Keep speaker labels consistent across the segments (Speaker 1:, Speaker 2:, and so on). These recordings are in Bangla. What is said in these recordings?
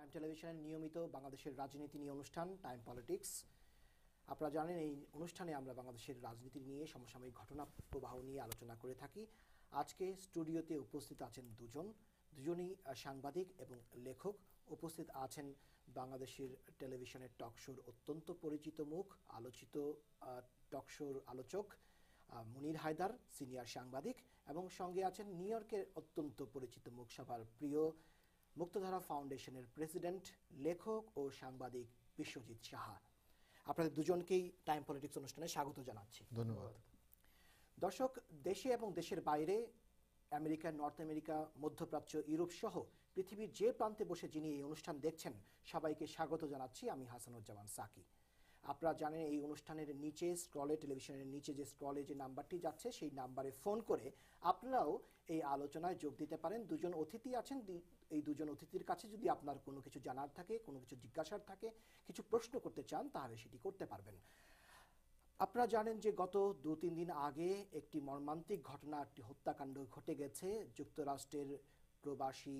Speaker 1: টাইম টেলিভিশনের নিয়মিত বাংলাদেশের রাজনীতি নিয়ে অনুষ্ঠান টাইম পলিটিক্স। আপনারা জানেন এই অনুষ্ঠানে আমরা বাংলাদেশের রাজনীতি নিয়ে সমসাময়িক ঘটনা প্রবাহ নিয়ে আলোচনা করে থাকি। আজকে স্টুডিওতে উপস্থিত আছেন দুজনই সাংবাদিক এবং লেখক। উপস্থিত আছেন বাংলাদেশের টেলিভিশনের টকশোর অত্যন্ত পরিচিত মুখ, আলোচিত টকশোর আলোচক মুনির হায়দার, সিনিয়র সাংবাদিক, এবং সঙ্গে আছেন নিউ ইয়র্কের অত্যন্ত পরিচিত মুখ, সবার প্রিয় মুক্তধারা ফাউন্ডেশনের প্রেসিডেন্ট, লেখক ও সাংবাদিক বিশ্বজিৎ সাহা। আপনাদের দুজনকেই টাইম পলিটিক্স অনুষ্ঠানে স্বাগত জানাচ্ছি।
Speaker 2: ধন্যবাদ।
Speaker 1: দর্শক, দেশে এবং দেশের বাইরে, আমেরিকা, নর্থ আমেরিকা, মধ্যপ্রাচ্য, ইউরোপ সহ পৃথিবীর যে প্রান্তে বসে যিনি এই অনুষ্ঠান দেখছেন সবাইকে স্বাগত জানাচ্ছি। আমি হাসানুজ্জামান সাকি। আপনারা জানেন এই অনুষ্ঠানের নিচে স্ক্রলে, টেলিভিশনের নিচে যে স্ক্রলে যে নাম্বারটি যাচ্ছে সেই নাম্বারে ফোন করে আপনারাও এই আলোচনায় যোগ দিতে পারেন। দুজন অতিথি আছেন, এই দুজন অতিথির কাছে যদি আপনার কোনো কিছু জানার থাকে, কোনো কিছু জিজ্ঞাসার থাকে, কিছু প্রশ্ন করতে চান, তাহলে সেটি করতে পারবেন। আপনারা জানেন যে গত 2-3 দিন আগে একটি মর্মান্তিক ঘটনা, একটি হত্যাকাণ্ড ঘটে গেছে। যুক্তরাষ্ট্রের প্রবাসী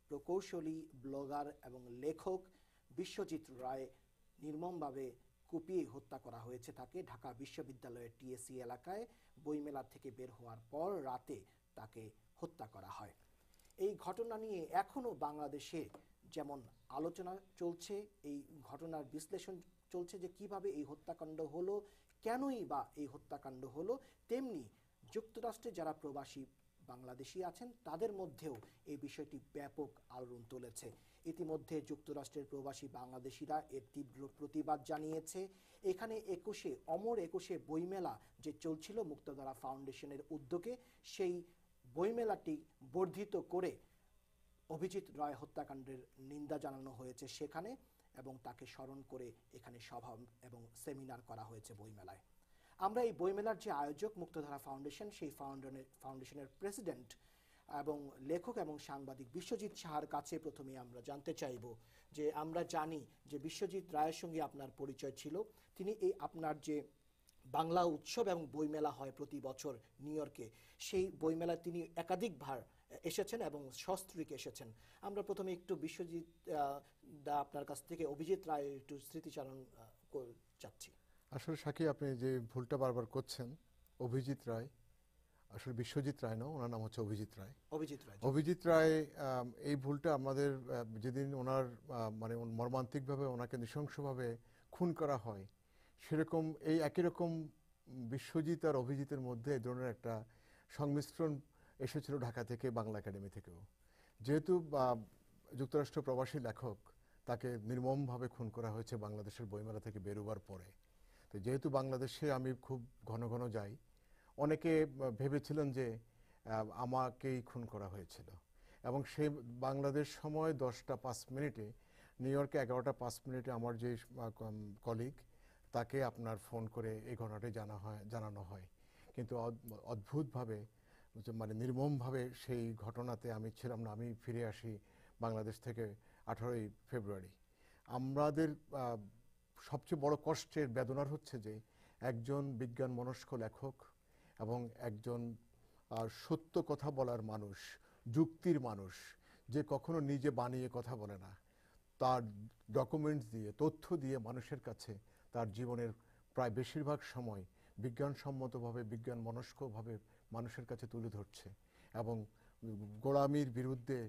Speaker 1: প্রকৌশলী, ব্লগার এবং লেখক বিশ্বজিৎ রায় নির্মমভাবে কুপিয়ে হত্যা করা হয়েছে তাকে। ঢাকা বিশ্ববিদ্যালয়ের টিএসসি এলাকায় বইমেলা থেকে বের হওয়ার পর রাতে তাকে হত্যা করা হয়। এই ঘটনা নিয়ে এখনও বাংলাদেশে যেমন আলোচনা চলছে, এই ঘটনার বিশ্লেষণ চলছে যে কিভাবে এই হত্যাকাণ্ড হলো, কেনই বা এই হত্যাকাণ্ড হলো, তেমনি যুক্তরাষ্ট্রে যারা প্রবাসী বাংলাদেশি আছেন তাদের মধ্যেও এই বিষয়টি ব্যাপক আলোড়ন তুলেছে। ইতিমধ্যে যুক্তরাষ্ট্রের প্রবাসী বাংলাদেশিরা এর তীব্র প্রতিবাদ জানিয়েছে। এখানে অমর একুশে বইমেলা যে চলছিল মুক্তধারা ফাউন্ডেশনের উদ্যোগে, সেই বইমেলাটি বর্ধিত করে অভিজিৎ রায় হত্যাকাণ্ডের নিন্দা জানানো হয়েছে সেখানে, এবং তাকে স্মরণ করে এখানে সভা এবং সেমিনার করা হয়েছে বইমেলায়। আমরা এই বইমেলার যে আয়োজক মুক্তধারা ফাউন্ডেশন, সেই ফাউন্ডেশনের প্রেসিডেন্ট এবং লেখক এবং সাংবাদিক বিশ্বজিৎ সাহার কাছে প্রথমে আমরা জানতে চাইব যে, আমরা জানি যে বিশ্বজিৎ রায়ের সঙ্গে আপনার পরিচয় ছিল। তিনি এই আপনার যে বাংলা উৎসব এবং বইমেলা হয় প্রতি বছর নিউ ইয়র্কে, সেই বইমেলায় তিনি একাধিকবার এসেছেন এবং সস্ত্রীকে এসেছেন। আমরা প্রথমে একটু বিশ্বজিৎ দা আপনার কাছ থেকে অভিজিৎ রায় একটু স্মৃতিচারণ চাচ্ছি।
Speaker 2: আসলে সাকি, আপনি যে ভুলটা বারবার করছেন, অভিজিৎ রায় আসলে বিশ্বজিৎ রায় নয়, ওনার নাম হচ্ছে অভিজিৎ রায়। অভিজিৎ রায় এই ভুলটা আমাদের যেদিন ওনার মানে মর্মান্তিকভাবে ওনাকে নৃশংসভাবে খুন করা হয়, সেরকম এই একই রকম বিশ্বজিৎ আর অভিজিতের মধ্যে এই ধরনের একটা সংমিশ্রণ এসেছিল ঢাকা থেকে, বাংলা একাডেমি থেকেও। যেহেতু যুক্তরাষ্ট্র প্রবাসী লেখক, তাকে নির্মমভাবে খুন করা হয়েছে বাংলাদেশের বইমেলা থেকে বেরোবার পরে। তো যেহেতু বাংলাদেশে আমি খুব ঘন ঘন যাই, অনেকে ভেবেছিলেন যে আমাকেই খুন করা হয়েছিল, এবং সেই বাংলাদেশ সময় 10:05 নিউ ইয়র্কে 11:05 আমার যে কলিগ, তাকে আপনার ফোন করে এই ঘটনাটি জানানো হয়। কিন্তু অদ্ভুতভাবে, মানে নির্মমভাবে সেই ঘটনাতে আমি ছিলাম না। আমি ফিরে আসি বাংলাদেশ থেকে 18ই ফেব্রুয়ারি। আমাদের সবচেয়ে বড় কষ্টের, বেদনার হচ্ছে যে একজন বিজ্ঞান মনস্ক লেখক এবং একজন সত্য কথা বলার মানুষ, যুক্তির মানুষ, যে কখনো নিজে বানিয়ে কথা বলে না, তার ডকুমেন্টস দিয়ে, তথ্য দিয়ে মানুষের কাছে তার জীবনের প্রায় বেশিরভাগ সময় বিজ্ঞানসম্মতভাবে, বিজ্ঞান মনস্কভাবে মানুষের কাছে তুলে ধরছে, এবং গোলামির বিরুদ্ধে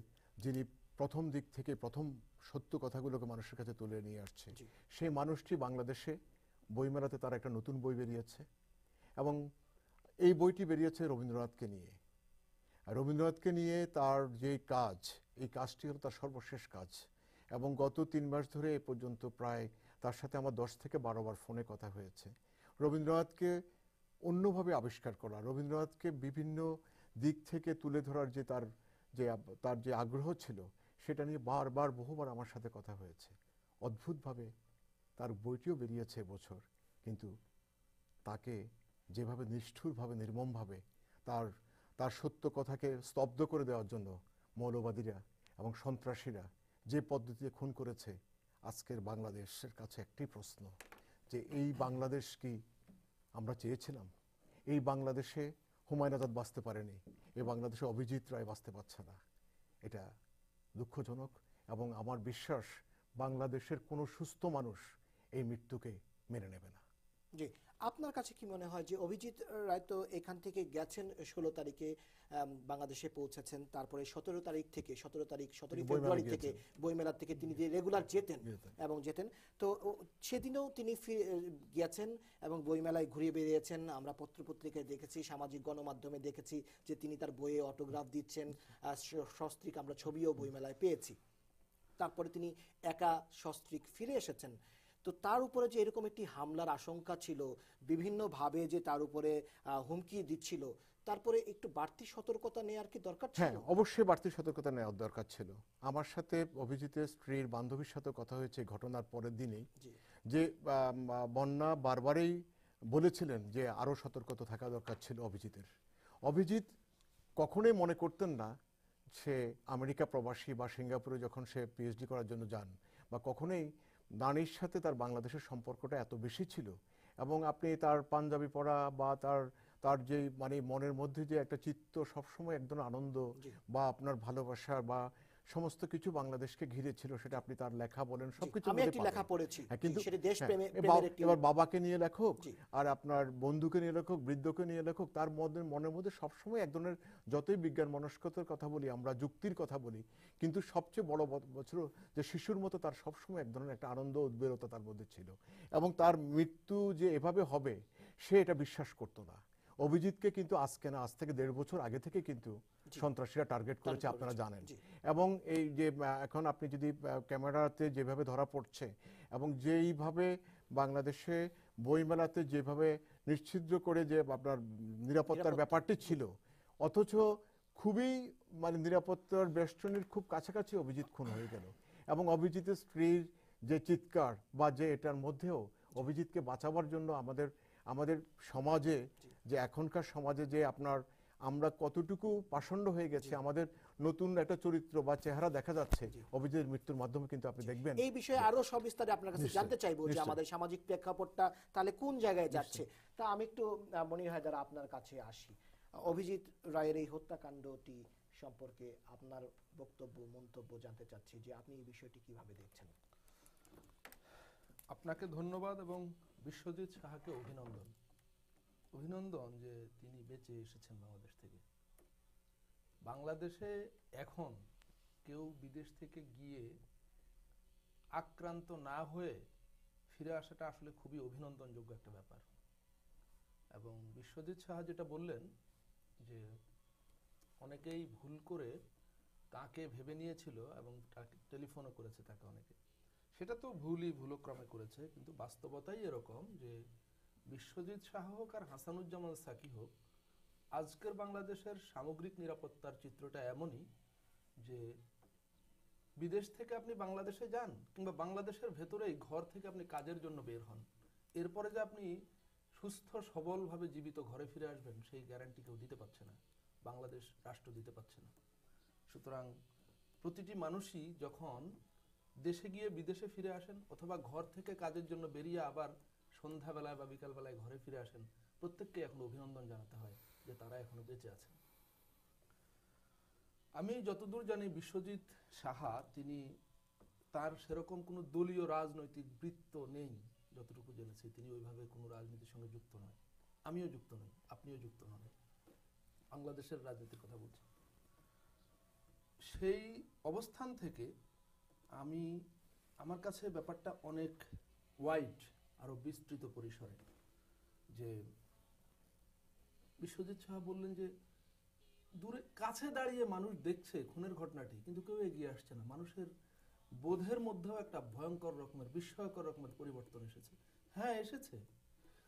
Speaker 2: যিনি প্রথম দিক থেকে প্রথম সত্য কথাগুলোকে মানুষের কাছে তুলে নিয়ে আসছে, সেই মানুষটি বাংলাদেশে বইমেলাতে তার একটা নতুন বই বেরিয়েছে, এবং এই বইটি বেরিয়েছে রবীন্দ্রনাথকে নিয়ে। রবীন্দ্রনাথকে নিয়ে তার যে কাজ, এই কাজটি হলো তার সর্বশেষ কাজ, এবং গত 3 মাস ধরে এ পর্যন্ত প্রায় তার সাথে আমার 10 থেকে 12 বার ফোনে কথা হয়েছে। রবীন্দ্রনাথকে অন্যভাবে আবিষ্কার করা, রবীন্দ্রনাথকে বিভিন্ন দিক থেকে তুলে ধরার যে তার যে আগ্রহ ছিল, সেটা নিয়ে বারবার বহুবার আমার সাথে কথা হয়েছে। অদ্ভুতভাবে তার বইটিও বেরিয়েছে এবছর, কিন্তু তাকে যেভাবে নিষ্ঠুরভাবে, নির্মমভাবে তার সত্য কথাকে স্তব্ধ করে দেওয়ার জন্য মৌলবাদীরা এবং সন্ত্রাসীরা যে পদ্ধতিতে খুন করেছে, আজকের বাংলাদেশের কাছে একটি প্রশ্ন যে এই বাংলাদেশ কি আমরা চেয়েছিলাম? এই বাংলাদেশে হুমায়ুন আজাদ বাঁচতে পারেনি, এই বাংলাদেশে অভিজিৎ রায় বাঁচতে পারছে না। এটা দুঃখজনক, এবং আমার বিশ্বাস বাংলাদেশের কোনো সুস্থ মানুষ এই মৃত্যুকে মেনে নেবে না।
Speaker 1: জি, আপনার কাছে কি মনে হয় যে অভিজিৎ রায় তো এখান থেকে গেছেন 16 তারিখে, বাংলাদেশে পৌঁছেছেন, তারপরে 17 তারিখ থেকে 17 ফেব্রুয়ারি থেকে বইমেলা থেকে তিনি যে রেগুলার যেতেন এবং যেতেন, তো সেদিনও তিনি গিয়েছেন এবং বইমেলায় ঘুরে বেরিয়েছেন। আমরা পত্রপত্রিকায় দেখেছি, সামাজিক গণমাধ্যমে দেখেছি যে তিনি তার বইয়ে অটোগ্রাফ দিচ্ছেন, সস্ত্রীক আমরা ছবিও বইমেলায় পেয়েছি। তারপরে তিনি একা সস্ত্রীক ফিরে এসেছেন। তো তার উপরে যে এরকম একটি হামলার আশঙ্কা ছিল, বিভিন্নভাবে যে তার উপরে হুমকি দিচ্ছিল, তারপরে একটু বাড়তি সতর্কতা নেওয়ার কি দরকার ছিল?
Speaker 2: হ্যাঁ, অবশ্যই বাড়তি সতর্কতা নেওয়ার দরকার ছিল। আমার সাথে অভিজিতের স্ত্রীর বান্ধবীর সাথে কথা হয়েছে ঘটনার পরের দিনেই, যে বন্যা বারবারই বলেছিলেন যে আরও সতর্কতা থাকা দরকার ছিল অভিজিতের। অভিজিৎ কখনোই মনে করতেন না সে আমেরিকা প্রবাসী বা সিঙ্গাপুরে যখন সে পিএইচডি করার জন্য যান, বা কখনোই নানির সাথে তার বাংলাদেশের সম্পর্কটা এত বেশি ছিল। এবং আপনি তার পাঞ্জাবি পরা বা তার যে মানে মনের মধ্যে যে একটা চিত্ত সবসময় একদম আনন্দ বা আপনার ভালোবাসা বা সমস্ত কিছু বাংলাদেশকে ঘিরে ছিল, সেটা আপনি তার লেখা বলেন সবকিছু
Speaker 1: আমি একটি লেখা পড়েছি,
Speaker 2: কিন্তু
Speaker 1: সেটা দেশপ্রেমের একটি।
Speaker 2: এবার বাবাকে নিয়ে লেখক আর আপনার বন্ধুকে নিয়ে লেখক, বৃদ্ধকে নিয়ে লেখক, তার মনের মধ্যে সবসময় এক ধরনের, যতই বিজ্ঞান মনস্কতার কথা বলি আমরা, যুক্তির কথা বলি, কিন্তু সবচেয়ে বড় বছর যে শিশুর মতো তার সবসময় এক ধরনের একটা আনন্দ উদ্বেলতা তার মধ্যে ছিল। এবং তার মৃত্যু যে এভাবে হবে সে এটা বিশ্বাস করতো না। অভিজিৎকে কিন্তু আজকে না, আজ থেকে 1.5 বছর আগে থেকে কিন্তু সন্ত্রাসীরা টার্গেট করেছে, আপনারা জানেন। এবং এই যে এখন আপনি যদি ক্যামেরাতে যেভাবে ধরা পড়ছে এবং যেইভাবে বাংলাদেশে বইমেলাতে যেভাবে নিশ্চিদ্র করে যে আপনার নিরাপত্তার ব্যাপারটি ছিল, অথচ খুবই মানে নিরাপত্তার বেষ্টনীর খুব কাছাকাছি অভিজিৎ খুন হয়ে গেল। এবং অভিজিতের স্ত্রীর যে চিৎকার বা যে এটার মধ্যেও অভিজিৎকে বাঁচাবার জন্য আমাদের সমাজে, যে এখনকার সমাজে যে আমরা কতটুকু পাষণ্ড হয়ে গেছে, আমাদের নতুন একটা চরিত্র বা চেহারা দেখা যাচ্ছে অভিজিতের মৃত্যুর মাধ্যমে, কিন্তু আপনি দেখবেন।
Speaker 1: এই বিষয়ে আরো সবিস্তারে আপনার কাছে জানতে চাইবো যে আমাদের সামাজিক প্রেক্ষাপটটা তাহলে কোন জায়গায় যাচ্ছে। তা আমি একটু মনির হায়দার আপনার কাছে আসি। অভিজিৎ রায়ের এই হত্যাকাণ্ডটি সম্পর্কে আপনার বক্তব্য, মন্তব্য জানতে চাচ্ছি যে আপনি এই বিষয়টি কিভাবে দেখছেন।
Speaker 3: আপনাকে ধন্যবাদ এবং বিশ্বজিৎ সাহাকে অভিনন্দন যে তিনি বেঁচে এসেছেন বাংলাদেশ থেকে। বাংলাদেশে এখন কেউ বিদেশ থেকে গিয়ে আক্রান্ত না হয়ে ফিরে আসাটা আসলে খুবই অভিনন্দনযোগ্য একটা ব্যাপার। এবং বিশ্বজিৎ সাহা যেটা বললেন যে অনেকেই ভুল করে তাকে ভেবে নিয়েছিল এবং তাকে টেলিফোনও করেছে তাকে অনেকে, সেটা তো ভুলক্রমে করেছে। কিন্তু বাস্তবতাই এরকম যে বিশ্বজিৎ সাহা হোক আর হাসানুজ্জামান সাকি হোক, আজকের বাংলাদেশের সামগ্রিক নিরাপত্তার চিত্রটা এমনই যে বিদেশ থেকে আপনি বাংলাদেশে যান কিংবা বাংলাদেশের ভেতরেই ঘর থেকে আপনি কাজের জন্য বের হন, এরপরে যে আপনি সুস্থ সবলভাবে জীবিত ঘরে ফিরে আসবেন সেই গ্যারান্টি কেউ দিতে পারছে না, বাংলাদেশ রাষ্ট্র দিতে পারছে না। সুতরাং প্রতিটি মানুষই যখন দেশে গিয়ে বিদেশে ফিরে আসেন অথবা ঘর থেকে কাজের জন্য বেরিয়ে আবার সন্ধ্যাবেলায় বা বিকালবেলায় ঘরে ফিরে আসেন, প্রত্যেককে এখন অভিনন্দন জানাতে হয় যে তারা এখনো বেঁচে আছেন। আমি যতদূর জানি বিশ্বজিৎ সাহা তিনি তার সেরকম কোনো দলীয় রাজনৈতিক বৃত্ত নেই, যতটুকু জেনেছি তিনি ওইভাবে কোনো রাজনীতির সঙ্গে যুক্ত নয়। আমিও যুক্ত নই, আপনিও যুক্ত নন। বাংলাদেশের রাজনীতির কথা বলছি। সেই অবস্থান থেকে আমার কাছে ব্যাপারটা অনেক ওয়াইড, আরো বিস্তৃত পরিসরে। যে বিশ্বজিৎ সাহা বললেন যে দূরে কাছে দাঁড়িয়ে মানুষ দেখছে খুনের ঘটনাটি, কিন্তু কেউ এগিয়ে আসছে না। মানুষের বোধের মধ্যেও একটা ভয়ঙ্কর রকমের, বিস্ময়কর রকমের পরিবর্তন এসেছে। হ্যাঁ, এসেছে।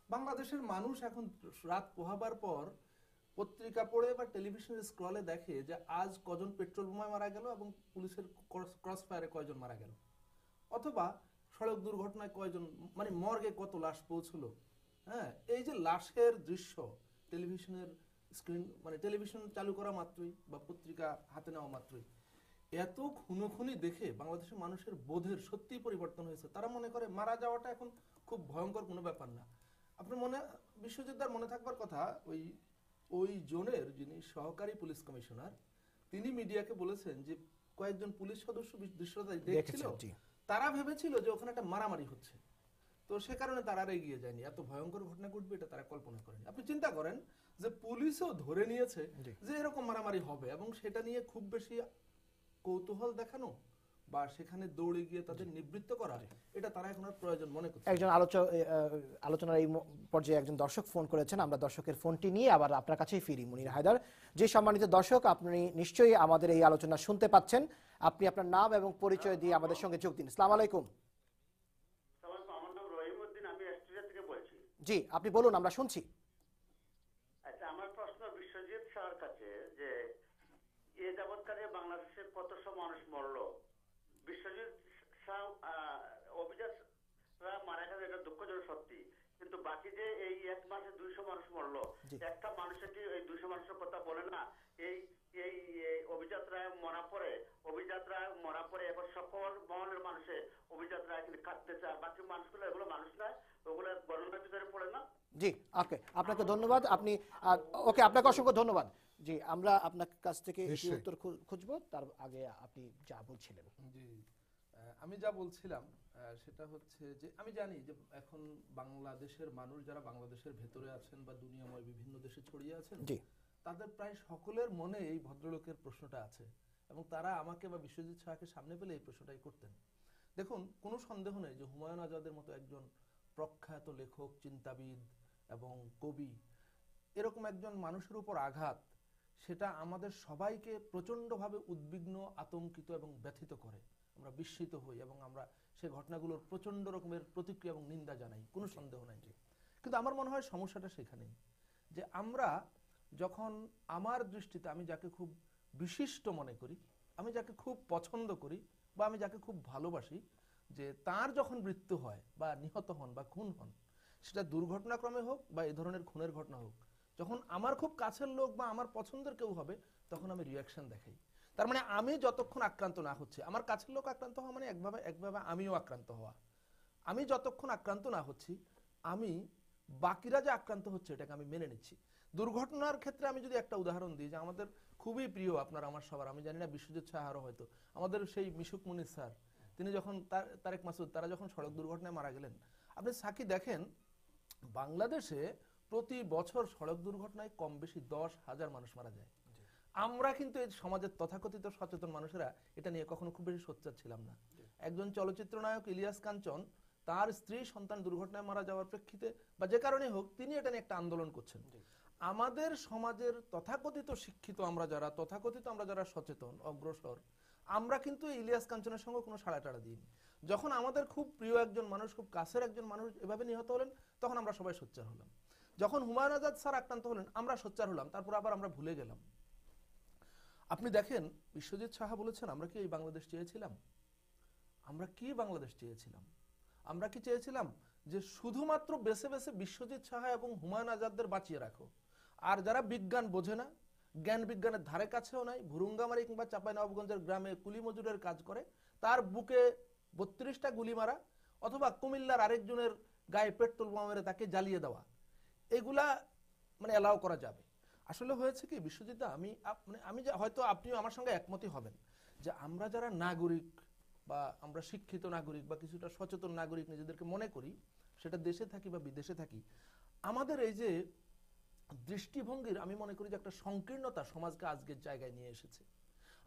Speaker 3: বাংলাদেশের মানুষ এখন রাত পোহাবার পর পত্রিকা পড়ে বা টেলিভিশনের স্ক্রলে দেখে যে আজ কজন পেট্রোল বোমায় মারা গেল এবং পুলিশের ক্রস ফায়ারে কয়জন মারা গেল, অথবা সড়ক দুর্ঘটনায় কয়জন, মানে মর্গে কত লাশ পৌঁছলো। হ্যাঁ, এই যে লাশের দৃশ্য টেলিভিশনের স্ক্রিন, মানে টেলিভিশন চালু করা মাত্রই বা পত্রিকা হাতে নেওয়া মাত্রই এত খুনোখুনি দেখে বাংলাদেশের মানুষের বোধের সত্যিই পরিবর্তন হয়েছে। তারা মনে করে মারা যাওয়াটা এখন খুব ভয়ঙ্কর কোনো ব্যাপার না। আপনার বিশ্বজিৎদার মনে থাকবার কথা, ওই জোনের যিনি সহকারী পুলিশ কমিশনার, তিনি মিডিয়াকে বলেছেন যে কয়েকজন পুলিশ সদস্য দৃশ্যটা দেখছিল, তারা ভেবেছিল যে ওখানে একটা মারামারি হচ্ছে, তো সে কারণে তারা আর এগিয়ে যায়নি। এত ভয়ঙ্কর ঘটনা ঘটবে এটা তারা কল্পনা করেনি। আপনি চিন্তা করেন যে পুলিশও ধরে নিয়েছে যে এরকম মারামারি হবে, এবং সেটা নিয়ে খুব বেশি কৌতূহল দেখানো বা সেখানে দৌড়ে গিয়ে তাদের নিবৃত্ত করা, এটা তারা এখন আর প্রয়োজন মনে করছে।
Speaker 1: একজন আলোচনার এই পর্যায়ে একজন দর্শক ফোন করেছেন, আমরা দর্শকের ফোনটি নিয়ে আবার আপনার কাছেই ফিরি। মুনির হায়দার, যে সম্মানিত দর্শক, আপনি নিশ্চয়ই আমাদের এই আলোচনা শুনতে পাচ্ছেন। আপনি আপনার নাম এবং পরিচয় দিয়ে আমাদের সঙ্গে যোগ দিন। আসসালামু আলাইকুম।
Speaker 4: আমার নাম রহিমউদ্দিন, আমি অস্ট্রেলিয়া থেকে বলছি।
Speaker 1: জি, আপনি বলুন, আমরা শুনছি।
Speaker 4: আচ্ছা, আমার প্রশ্ন বিশ্বজিৎ স্যার কাছে যে এ যাবৎকালে বাংলাদেশে কতশো মানুষ মরলো? বিশ্বজিৎ স্যার অভিজাতরা মারা গেছে, এটা দুঃখজনক সত্যি, কিন্তু বাকি যে এই এক মাসে 200 মানুষ মরলো, একটা মানুষের কি এই 200 মানুষের কথা বলে না? এই এই অভিজাতরা মরা পরে এবার সকল মহলের মানুষে অভিজাতরা কিন্তু কাটতে চায়, বাকি মানুষগুলো এগুলো মানুষ না, ওগুলো গণনার ভিতরে পড়ে না।
Speaker 1: জি, ওকে, আপনাকে ধন্যবাদ। আপনি ওকে, আপনাকে অসংখ্য ধন্যবাদ। জি, আমরা আপনার কাছ থেকে একটি উত্তর খুঁজবো, তার আগে আপনি যা বলছিলেন।
Speaker 3: জি, আমি যা বলছিলাম সেটা হচ্ছে যে আমি জানি যে এখন বাংলাদেশের মানুষ যারা বাংলাদেশের ভেতরে আছেন বা দুনিয়াময় বিভিন্ন দেশে ছড়িয়ে আছেন,
Speaker 1: জি,
Speaker 3: তাদের প্রায় সকলের মনে এই ভদ্রলোকের প্রশ্নটা আছে, এবং তারা আমাকে বা বিশ্বজিৎ শাহকে সামনে পেলে এই প্রশ্নটাই করতেন। দেখুন, কোনো সন্দেহ নেই যে হুমায়ুন আজাদের মতো একজন প্রখ্যাত লেখক, চিন্তাবিদ এবং কবি, এরকম একজন মানুষের উপর আঘাত, সেটা আমাদের সবাইকে প্রচণ্ডভাবে উদ্বিগ্ন, আতঙ্কিত এবং ব্যথিত করে। আমরা বিস্মিত হই এবং আমরা সেই ঘটনাগুলোর প্রচণ্ড রকমের প্রতিক্রিয়া এবং নিন্দা জানাই, কোনো সন্দেহ নাই। কিন্তু আমার মনে হয় সমস্যাটা সেখানেই যে আমরা যখন, আমার দৃষ্টিতে আমি যাকে খুব বিশিষ্ট মনে করি, আমি যাকে খুব পছন্দ করি বা আমি যাকে খুব ভালোবাসি, যে তার যখন মৃত্যু হয় বা নিহত হন বা খুন হন, সেটা দুর্ঘটনাক্রমে হোক বা এই ধরনের খুনের ঘটনা হোক, যখন আমার খুব কাছের লোক বা আমার পছন্দের কেউ হবে, তখন আমি রিয়াকশন দেখাই। তার মানে আমি যতক্ষণ আক্রান্ত না হচ্ছে, আমার কাছের লোক আক্রান্ত হওয়া মানে একভাবে আমিও আক্রান্ত হওয়া, আমি যতক্ষণ আক্রান্ত না হচ্ছি, আমি বাকিরা যে আক্রান্ত হচ্ছে এটাকে আমি মেনে নিচ্ছি। দুর্ঘটনার ক্ষেত্রে আমি যদি একটা উদাহরণ দিই, যে আমাদের খুবই প্রিয়, আপনার আমার সবার, আমি জানি না বিশ্বজিৎ সাহারও হয়তো, আমাদের সেই মিশুক মুনির স্যার, তিনি যখন তারেক মাসুদ, তারা যখন সড়ক দুর্ঘটনায় মারা গেলেন, আপনি সাকি দেখেন বাংলাদেশে প্রতি বছর সড়ক দুর্ঘটনায় কম বেশি 10,000 মানুষ মারা যায়। আমরা কিন্তু এই সমাজের তথাকথিত সচেতন মানুষেরা এটা নিয়ে কখনো খুব বেশি সোচ্চার ছিলাম না। একজন চলচ্চিত্র নায়ক ইলিয়াস কাঞ্চন, তার স্ত্রী সন্তান দুর্ঘটনায় মারা যাওয়ার প্রেক্ষিতে বা যে কারণে হোক, তিনি এটা নিয়ে একটা আন্দোলন করছেন। আমাদের সমাজের তথাকথিত শিক্ষিত আমরা যারা, তথাকথিত আমরা যারা সচেতন অগ্রসর, আমরা কিন্তু ইলিয়াস কাঞ্চনের সঙ্গে কোনো সাড়া টাড়া দিইনি। যখন আমাদের খুব প্রিয় একজন মানুষ, খুব কাছের একজন মানুষ এভাবে নিহত হলেন, তখন আমরা সবাই সোচ্চার হলাম। যখন হুমায়ুন আজাদ স্যার আক্রান্ত হলেন, আমরা সোচ্চার হলাম, তারপর আবার আমরা ভুলে গেলাম। আপনি দেখেন, বিশ্বজিৎ সাহা বলেছেন, আমরা কি এই বাংলাদেশ চেয়েছিলাম? আমরা কি বাংলাদেশ চেয়েছিলাম? আমরা কি চেয়েছিলাম যে শুধুমাত্র বেছে বেছে বিশ্বজিৎ সাহা এবং হুমায়ুন আজাদদের বাঁচিয়ে রাখো, আর যারা বিজ্ঞান বোঝে না, জ্ঞান বিজ্ঞানের ধারে কাছেও নাই, ভুরুঙ্গামারি কিংবা চাঁপাইনবাবগঞ্জের গ্রামে কুলি মজুরের কাজ করে, তার বুকে 32টা গুলি মারা, অথবা কুমিল্লার আরেকজনের গায়ে পেট্রোল বোমা মেরে তাকে জ্বালিয়ে দেওয়া, এগুলা মানে এলাও করা যাবে? আসলে হয়েছে কি বিশ্বজিৎ, আমি হয়তো আপনিও আমার সঙ্গে একমতই হবেন যে আমরা যারা নাগরিক বা আমরা শিক্ষিত নাগরিক বা কিছুটা সচেতন নাগরিক নিজেদেরকে মনে করি, সেটা দেশে থাকি বা বিদেশে থাকি, আমাদের এই যে দৃষ্টিভঙ্গির, আমি মনে করি যে একটা সংকীর্ণতা সমাজকে আজকের জায়গায় নিয়ে এসেছে।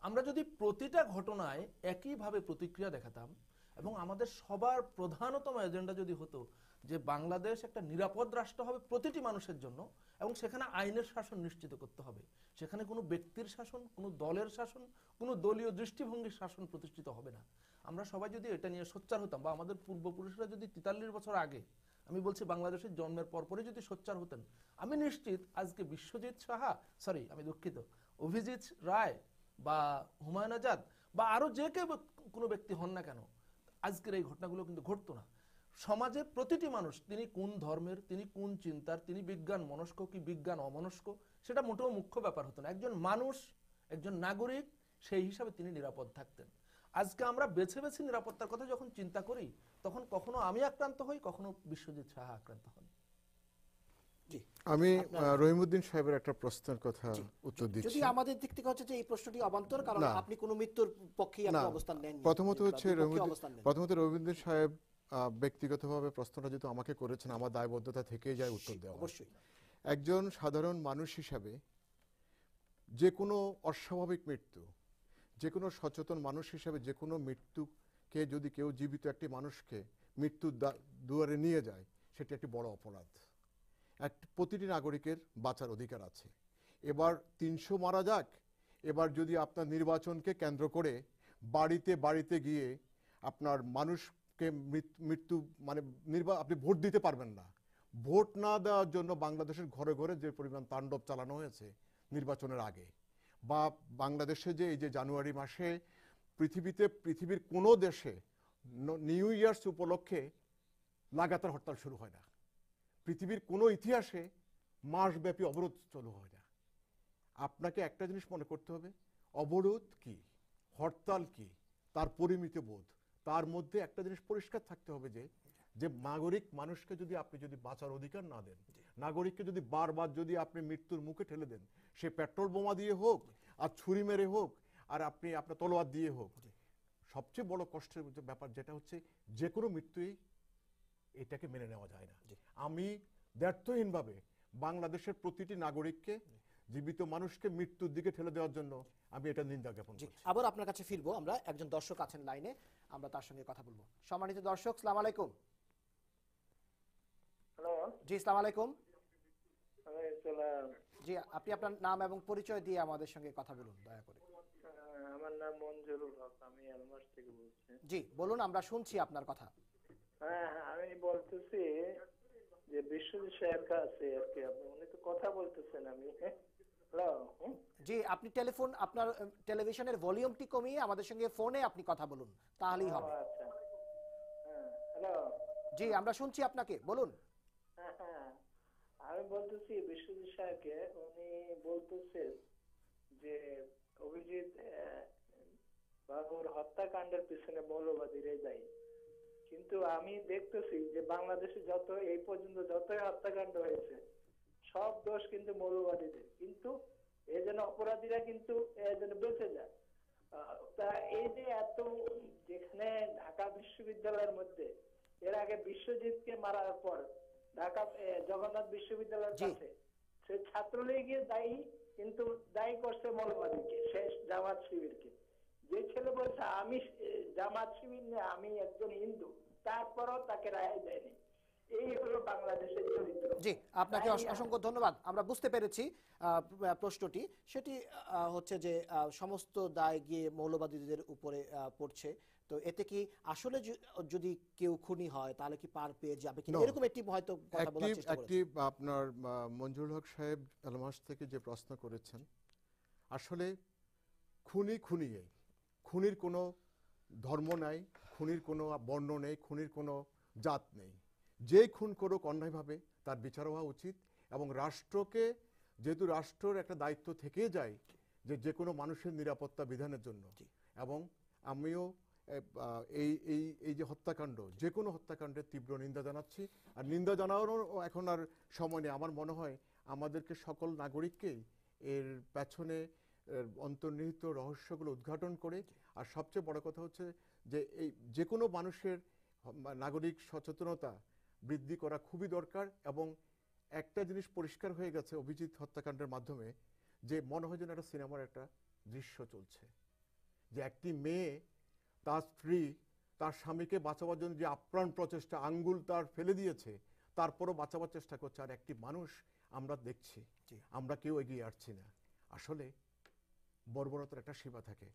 Speaker 3: আমরা যদি প্রতিটা ঘটনায় একইভাবে প্রতিক্রিয়া দেখাতাম, এবং আমাদের সবার প্রধানতম এজেন্ডা যদি হতো যে বাংলাদেশ একটা নিরাপদ রাষ্ট্র হবে প্রতিটি মানুষের জন্য, এবং সেখানে আইনের শাসন নিশ্চিত করতে হবে, সেখানে কোনো ব্যক্তির শাসন, কোনো দলের শাসন, কোনো দলীয় দৃষ্টিভঙ্গির শাসন প্রতিষ্ঠিত হবে না, আমরা সবাই যদি এটা নিয়ে সোচ্চার হতাম, বা আমাদের পূর্বপুরুষরা যদি 43 বছর আগে, আমি বলছি বাংলাদেশের জন্মের পরপরই যদি সোচ্চার হতেন, আমি নিশ্চিত আজকে বিশ্বজিৎ সাহা, আমি দুঃখিত, অভিজিৎ রায় বা হুমায়ুন আজাদ বা আরো যে কেউ কোনো ব্যক্তি হন না কেন, আজকের এই ঘটনাগুলো কিন্তু ঘটতো না। সমাজের প্রতিটি মানুষ, তিনি কোন ধর্মের, তিনি কোন চিন্তার, তিনি বিজ্ঞান মনস্ক কি বিজ্ঞান অমনস্ক, সেটা মোটেও মুখ্য ব্যাপার হতো না। একজন মানুষ, একজন নাগরিক, সেই হিসাবে তিনি নিরাপদ থাকতেন। আজকে আমরা বেছে বেছে নিরাপত্তার কথা যখন চিন্তা করি, তখন কখনো আমি আক্রান্ত হই, কখনো বিশ্বজিৎ সাহা আক্রান্ত হন।
Speaker 1: জি।
Speaker 2: আমি
Speaker 1: আপনার-
Speaker 2: রহিমউদ্দিন সাহেবের একটা প্রশ্নের কথা উত্তর
Speaker 1: যদি
Speaker 2: দিচ্ছি।
Speaker 1: আমাদের দিক থেকে হচ্ছে যে এই প্রশ্নটি অবান্তর, কারণ
Speaker 2: না।
Speaker 1: আপনি কোনো মৃত্যুর পক্ষেই
Speaker 2: না,
Speaker 1: আপনি অবস্থান নেন।
Speaker 2: প্রথমত হচ্ছে রহিমউদ্দিন সাহেব ব্যক্তিগতভাবে প্রশ্নটা যেহেতু আমাকে করেছেন, আমার দায়বদ্ধতা থেকেই যায় উত্তর দেওয়া।
Speaker 1: অবশ্যই
Speaker 2: একজন সাধারণ মানুষ হিসাবে যে কোনো অস্বাভাবিক মৃত্যু, যে কোনো সচেতন মানুষ হিসাবে যে কোনো মৃত্যুকে যদি কেউ জীবিত একটি মানুষকে মৃত্যুর দুয়ারে নিয়ে যায়, সেটি একটি বড় অপরাধ। প্রতিটি নাগরিকের বাঁচার অধিকার আছে। এবার 300 মারা যাক, এবার যদি আপনার নির্বাচনকে কেন্দ্র করে বাড়িতে বাড়িতে গিয়ে আপনার মানুষকে মৃত্যু মানে আপনি ভোট দিতে পারবেন না, ভোট না দেওয়ার জন্য বাংলাদেশের ঘরে ঘরে যে পরিমাণ তাণ্ডব চালানো হয়েছে নির্বাচনের আগে, বা বাংলাদেশে যে এই যে জানুয়ারি মাসে পৃথিবীর কোনো দেশে নিউ ইয়ার্স উপলক্ষে লাগাতার হরতাল শুরু হয় না, পৃথিবীর কোনো ইতিহাসে মাসব্যাপী অবরোধ চালু হয় না। আপনাকে একটা জিনিস মনে করতে হবে, অবরোধ কি, হরতাল কি, তার পরিমিত বোধ, তার মধ্যে একটা জিনিস পরিষ্কার থাকতে হবে যে নাগরিক মানুষকে যদি আপনি বাঁচার অধিকার না দেন, নাগরিককে যদি বারবার যদি আপনি মৃত্যুর মুখে ঠেলে দেন, সে পেট্রোল বোমা দিয়ে হোক আর ছুরি মেরে হোক আর আপনি আপনার তলোয়ার দিয়ে হোক, সবচেয়ে বড় কষ্টের ব্যাপার যেটা হচ্ছে যে কোনো মৃত্যুই এটাকে মেনে নেওয়া যায় না। আমি ব্যর্থহীনভাবে বাংলাদেশের প্রতিটি নাগরিককে, জীবিত মানুষকে মৃত্যুর দিকে ঠেলে দেওয়ার জন্য আমি এটা নিন্দা জ্ঞাপন করছি।
Speaker 1: আবার আপনার কাছে ফিরবো, আমরা একজন দর্শক আছেন লাইনে, আমরা তার সঙ্গে কথা বলবো। সম্মানিত দর্শক, সালাম আলাইকুম।
Speaker 5: হ্যালো,
Speaker 1: জি, সালাম আলাইকুম।
Speaker 5: ওয়ালাইকুম।
Speaker 1: জি, আপনি আপনার নাম এবং পরিচয় দিয়ে আমাদের সঙ্গে কথা বলুন দয়া করে।
Speaker 5: আমার নাম মঞ্জুরুল হক, আমি আলমাস থেকে বলছি।
Speaker 1: জি বলুন, আমরা শুনছি আপনার কথা।
Speaker 5: হ্যাঁ, আমি বলতেছি যে বিশ্বজিৎ সাহেব কাছে আর কি, আপনি উনি তো কথা বলতেছেন, আমি হ্যালো।
Speaker 1: জি, আপনি আপনার টেলিভিশনের ভলিউমটি কমিয়ে আমাদের সঙ্গে ফোনে আপনি কথা বলুন, তাহলেই হবে।
Speaker 5: আচ্ছা, হ্যাঁ, হ্যালো।
Speaker 1: জি, আমরা শুনছি আপনাকে, বলুন।
Speaker 5: হ্যাঁ, আমি বলতেছি বিশ্বজিৎ সাহেবকে, উনি বলতেছে যে অভিজিৎ বাবুর হত্যাকাণ্ডের পিছনে মৌলবাদীরাই দায়ী। কিন্তু আমি দেখতেছি যে বাংলাদেশে এই পর্যন্ত যতই হত্যাকাণ্ড হয়েছে সব দোষ কিন্তু মৌলবাদীদের, কিন্তু এই জন্য অপরাধীরা কিন্তু বেঁচে যায়। তা এই যে এত, যেখানে ঢাকা বিশ্ববিদ্যালয়ের মধ্যে এর আগে বিশ্বজিৎকে মারার পর ঢাকা জগন্নাথ বিশ্ববিদ্যালয়ের কাছে সে ছাত্রলীগের দায়ী, কিন্তু দায়ী করছে মৌলবাদীকে, শেষ জামাত শিবিরকে। যে ছেলে বলছে আমি জামাত শিবির না, আমি একজন হিন্দু, তারপরও তাকে রায় দেয়নি। এই হলো বাংলাদেশের চরিত্র।
Speaker 1: জি, আপনাকে অসংখ্য ধন্যবাদ। আমরা বুঝতে পেরেছি প্রশ্নটি, সেটি হচ্ছে যে সমস্ত দায় গিয়ে মৌলবাদীদের উপরে পড়ছে। তো এতে কি আসলে যদি কেউ খুনি হয় তাহলে কি পার পেয়ে যাবে কিনা, এরকম একটি হয়তো কথা বলার চেষ্টা করেছেন।
Speaker 2: আপনার মঞ্জুরুল হক সাহেব আলমাস থেকে যে প্রশ্ন করেছেন, আসলে খুনিয়ে খুনির কোনো ধর্ম নাই, খুনির কোনো বর্ণ নেই, খুনির কোনো জাত নেই। যে খুন করুক অন্যায়ভাবে তার বিচার হওয়া উচিত, এবং রাষ্ট্রকে, যেহেতু রাষ্ট্রের একটা দায়িত্ব থেকে যায় যে কোনো মানুষের নিরাপত্তা বিধানের জন্য, এবং আমিও এই যে হত্যাকাণ্ড, যে কোনো হত্যাকাণ্ডের তীব্র নিন্দা জানাচ্ছি। আর নিন্দা জানানোর এখন আর সময় নেই। আমার মনে হয় আমাদেরকে সকল নাগরিককেই এর পেছনে অন্তর্নিহিত রহস্যগুলো উদ্ঘাটন করে, আর সবচেয়ে বড় কথা হচ্ছে যে এই যে কোনো মানুষের নাগরিক সচেতনতা বৃদ্ধি করা খুবই দরকার। এবং একটা জিনিস পরিষ্কার হয়ে গেছে অভিজিৎ হত্যাকাণ্ডের মাধ্যমে, যে মনে হয় যেন একটা সিনেমার একটা দৃশ্য চলছে, যে একটি মেয়ে তার স্ত্রী তার স্বামীকে বাঁচাবার জন্য যে আপ্রাণ প্রচেষ্টা, আঙ্গুল তার ফেলে দিয়েছে, তারপরও বাঁচাবার চেষ্টা করছে, আর একটি মানুষ আমরা দেখছি, আমরা কেউ এগিয়ে আসছি না। আসলে বর্বরতার একটা সীমা থাকে,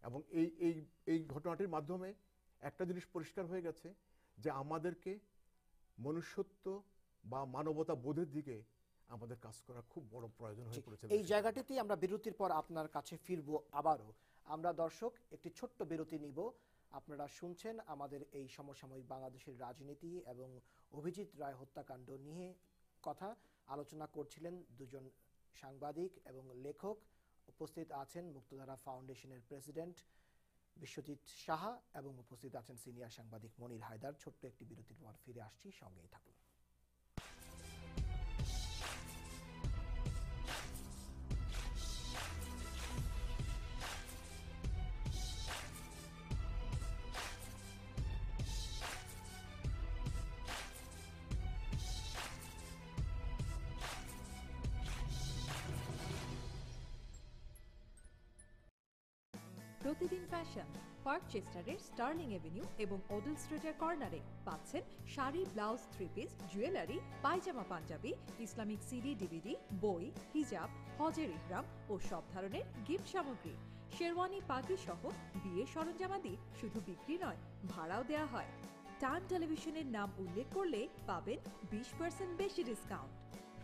Speaker 2: এবং এই ঘটনাটির মাধ্যমে একটা জিনিস পরিষ্কার হয়ে গেছে যে আমাদেরকে মনুষ্যত্ব বা মানবতা বোধের দিকে আমাদের কাজ করা খুব বড় প্রয়োজন হয়ে পড়েছে।
Speaker 1: এই জায়গাটিতেই আমরা বিরতির পর আপনার কাছে ফিরবো আবারও। আমরা দর্শক একটি ছোট্ট বিরতি নিব। আপনারা শুনছেন আমাদের এই সমসাময়িক বাংলাদেশের রাজনীতি এবং অভিজিৎ রায় হত্যাকাণ্ড নিয়ে কথা আলোচনা করছিলেন দুজন সাংবাদিক এবং লেখক। উপস্থিত আছেন মুক্তধারা ফাউন্ডেশনের প্রেসিডেন্ট বিশ্বজিৎ সাহা এবং উপস্থিত আছেন সিনিয়র সাংবাদিক মনির হায়দার। ছোট্ট একটি বিরতির পর ফিরে আসছি, সঙ্গেই থাকুন।
Speaker 6: প্রতিদিন ফ্যাশন পার্ক চেস্টারের স্টার্লিং এভিনিউ এবং ওডেল স্ট্রিটের কর্নারে পাচ্ছেন শাড়ি, ব্লাউজ, থ্রি পিস, জুয়েলারি, পায়জামা, পাঞ্জাবি, ইসলামিক সিডি, ডিভিডি, বই, হিজাব, হজের ইহরাম ও সব ধরনের গিফট সামগ্রী, শেরওয়ানি, পাগড়ি সহ বিয়ের সরঞ্জামাদি শুধু বিক্রি নয়, ভাড়াও দেওয়া হয়। টাইম টেলিভিশনের নাম উল্লেখ করলে পাবেন 20% বেশি ডিসকাউন্ট।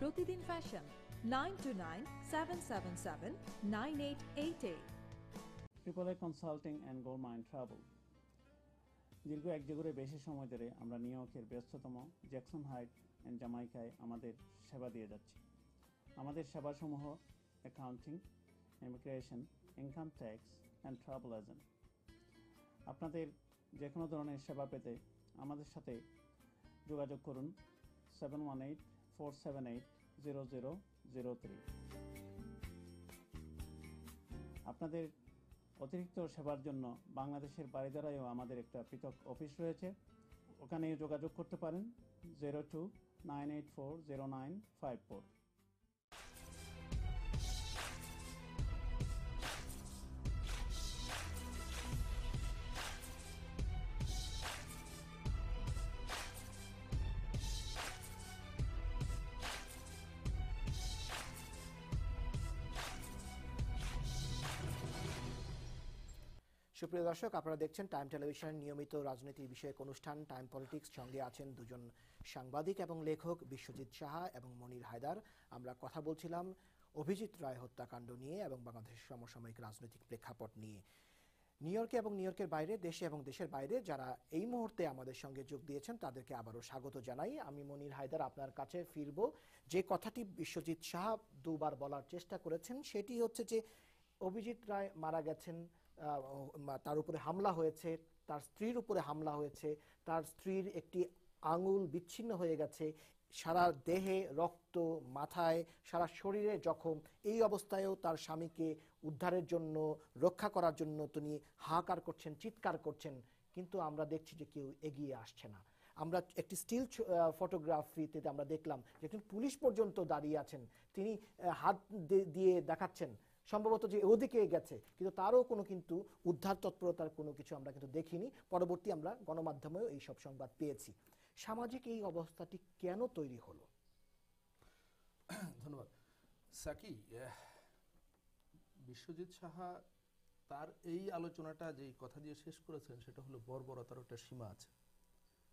Speaker 6: প্রতিদিন fashion 9297779888।
Speaker 7: AAA consulting and Goldmine Travel. দীর্ঘ এক যুগের বেশি সময় ধরে আমরা নিউ ইয়র্কের ব্যস্ততম জ্যাকসন হাইট অ্যান্ড জামাইকায় আমাদের সেবা দিয়ে যাচ্ছি। আমাদের সেবাসমূহ accounting, immigration, income tax and travel agent. আপনাদের যে কোনো ধরনের সেবা পেতে আমাদের সাথে যোগাযোগ করুন 718-478-0003। আপনাদের অতিরিক্ত সেবার জন্য বাংলাদেশের বারিধারায়ও আমাদের একটা পৃথক অফিস রয়েছে, ওখানে যোগাযোগ করতে পারেন 02-984-0954।
Speaker 1: সুপ্রিয় দর্শক, আপনারা দেখছেন টাইম টেলিভিশনের নিয়মিত রাজনীতি বিষয়ক অনুষ্ঠান টাইম পলিটিক্স। সঙ্গে আছেন দুজন সাংবাদিক এবং লেখক, বিশ্বজিৎ সাহা এবং মনির হায়দার। আমরা কথা বলছিলাম অভিজিৎ রায় হত্যাকাণ্ড নিয়ে এবং বাংলাদেশের সমসাময়িক রাজনৈতিক প্রেক্ষাপট নিয়ে। নিউ ইয়র্কে এবং নিউ ইয়র্কের বাইরে, দেশে এবং দেশের বাইরে যারা এই মুহূর্তে আমাদের সঙ্গে যোগ দিয়েছেন তাদেরকে আবারও স্বাগত জানাই। আমি মনির হায়দার আপনার কাছে ফিরব। যে কথাটি বিশ্বজিৎ সাহা দুবার বলার চেষ্টা করেছেন সেটি হচ্ছে যে অভিজিৎ রায় মারা গেছেন, তার উপরে হামলা হয়েছে, তার স্ত্রীর উপরে হামলা হয়েছে, তার স্ত্রীর একটি আঙুল বিচ্ছিন্ন হয়ে গেছে, সারা দেহে রক্ত, মাথায়, সারা শরীরে জখম। এই অবস্থায়ও তার স্বামীকে উদ্ধারের জন্য, রক্ষা করার জন্য তিনি হাহাকার করছেন, চিৎকার করছেন, কিন্তু আমরা দেখছি যে কেউ এগিয়ে আসছে না। আমরা একটি স্টিল ফটোগ্রাফিতে আমরা দেখলাম যে একজন পুলিশ পর্যন্ত দাঁড়িয়ে আছেন, তিনি হাত দিয়ে দেখাচ্ছেন সম্ভবত যে ওদিকে গেছে, কিন্তু তারও কোনো কিন্তু উদ্ধার তৎপরতার কোনো কিছু আমরা কিন্তু দেখিনি। পরবর্তী আমরা গণমাধ্যমেও এই সব সংবাদ পেয়েছি। সামাজিক এই অবস্থাটি কেন তৈরি হলো?
Speaker 3: ধন্যবাদ সাকি। বিশ্বজিৎ সাহা তার এই আলোচনাটা যে কথা দিয়ে শেষ করেছেন সেটা হলো বর্বরতার একটা সীমা আছে।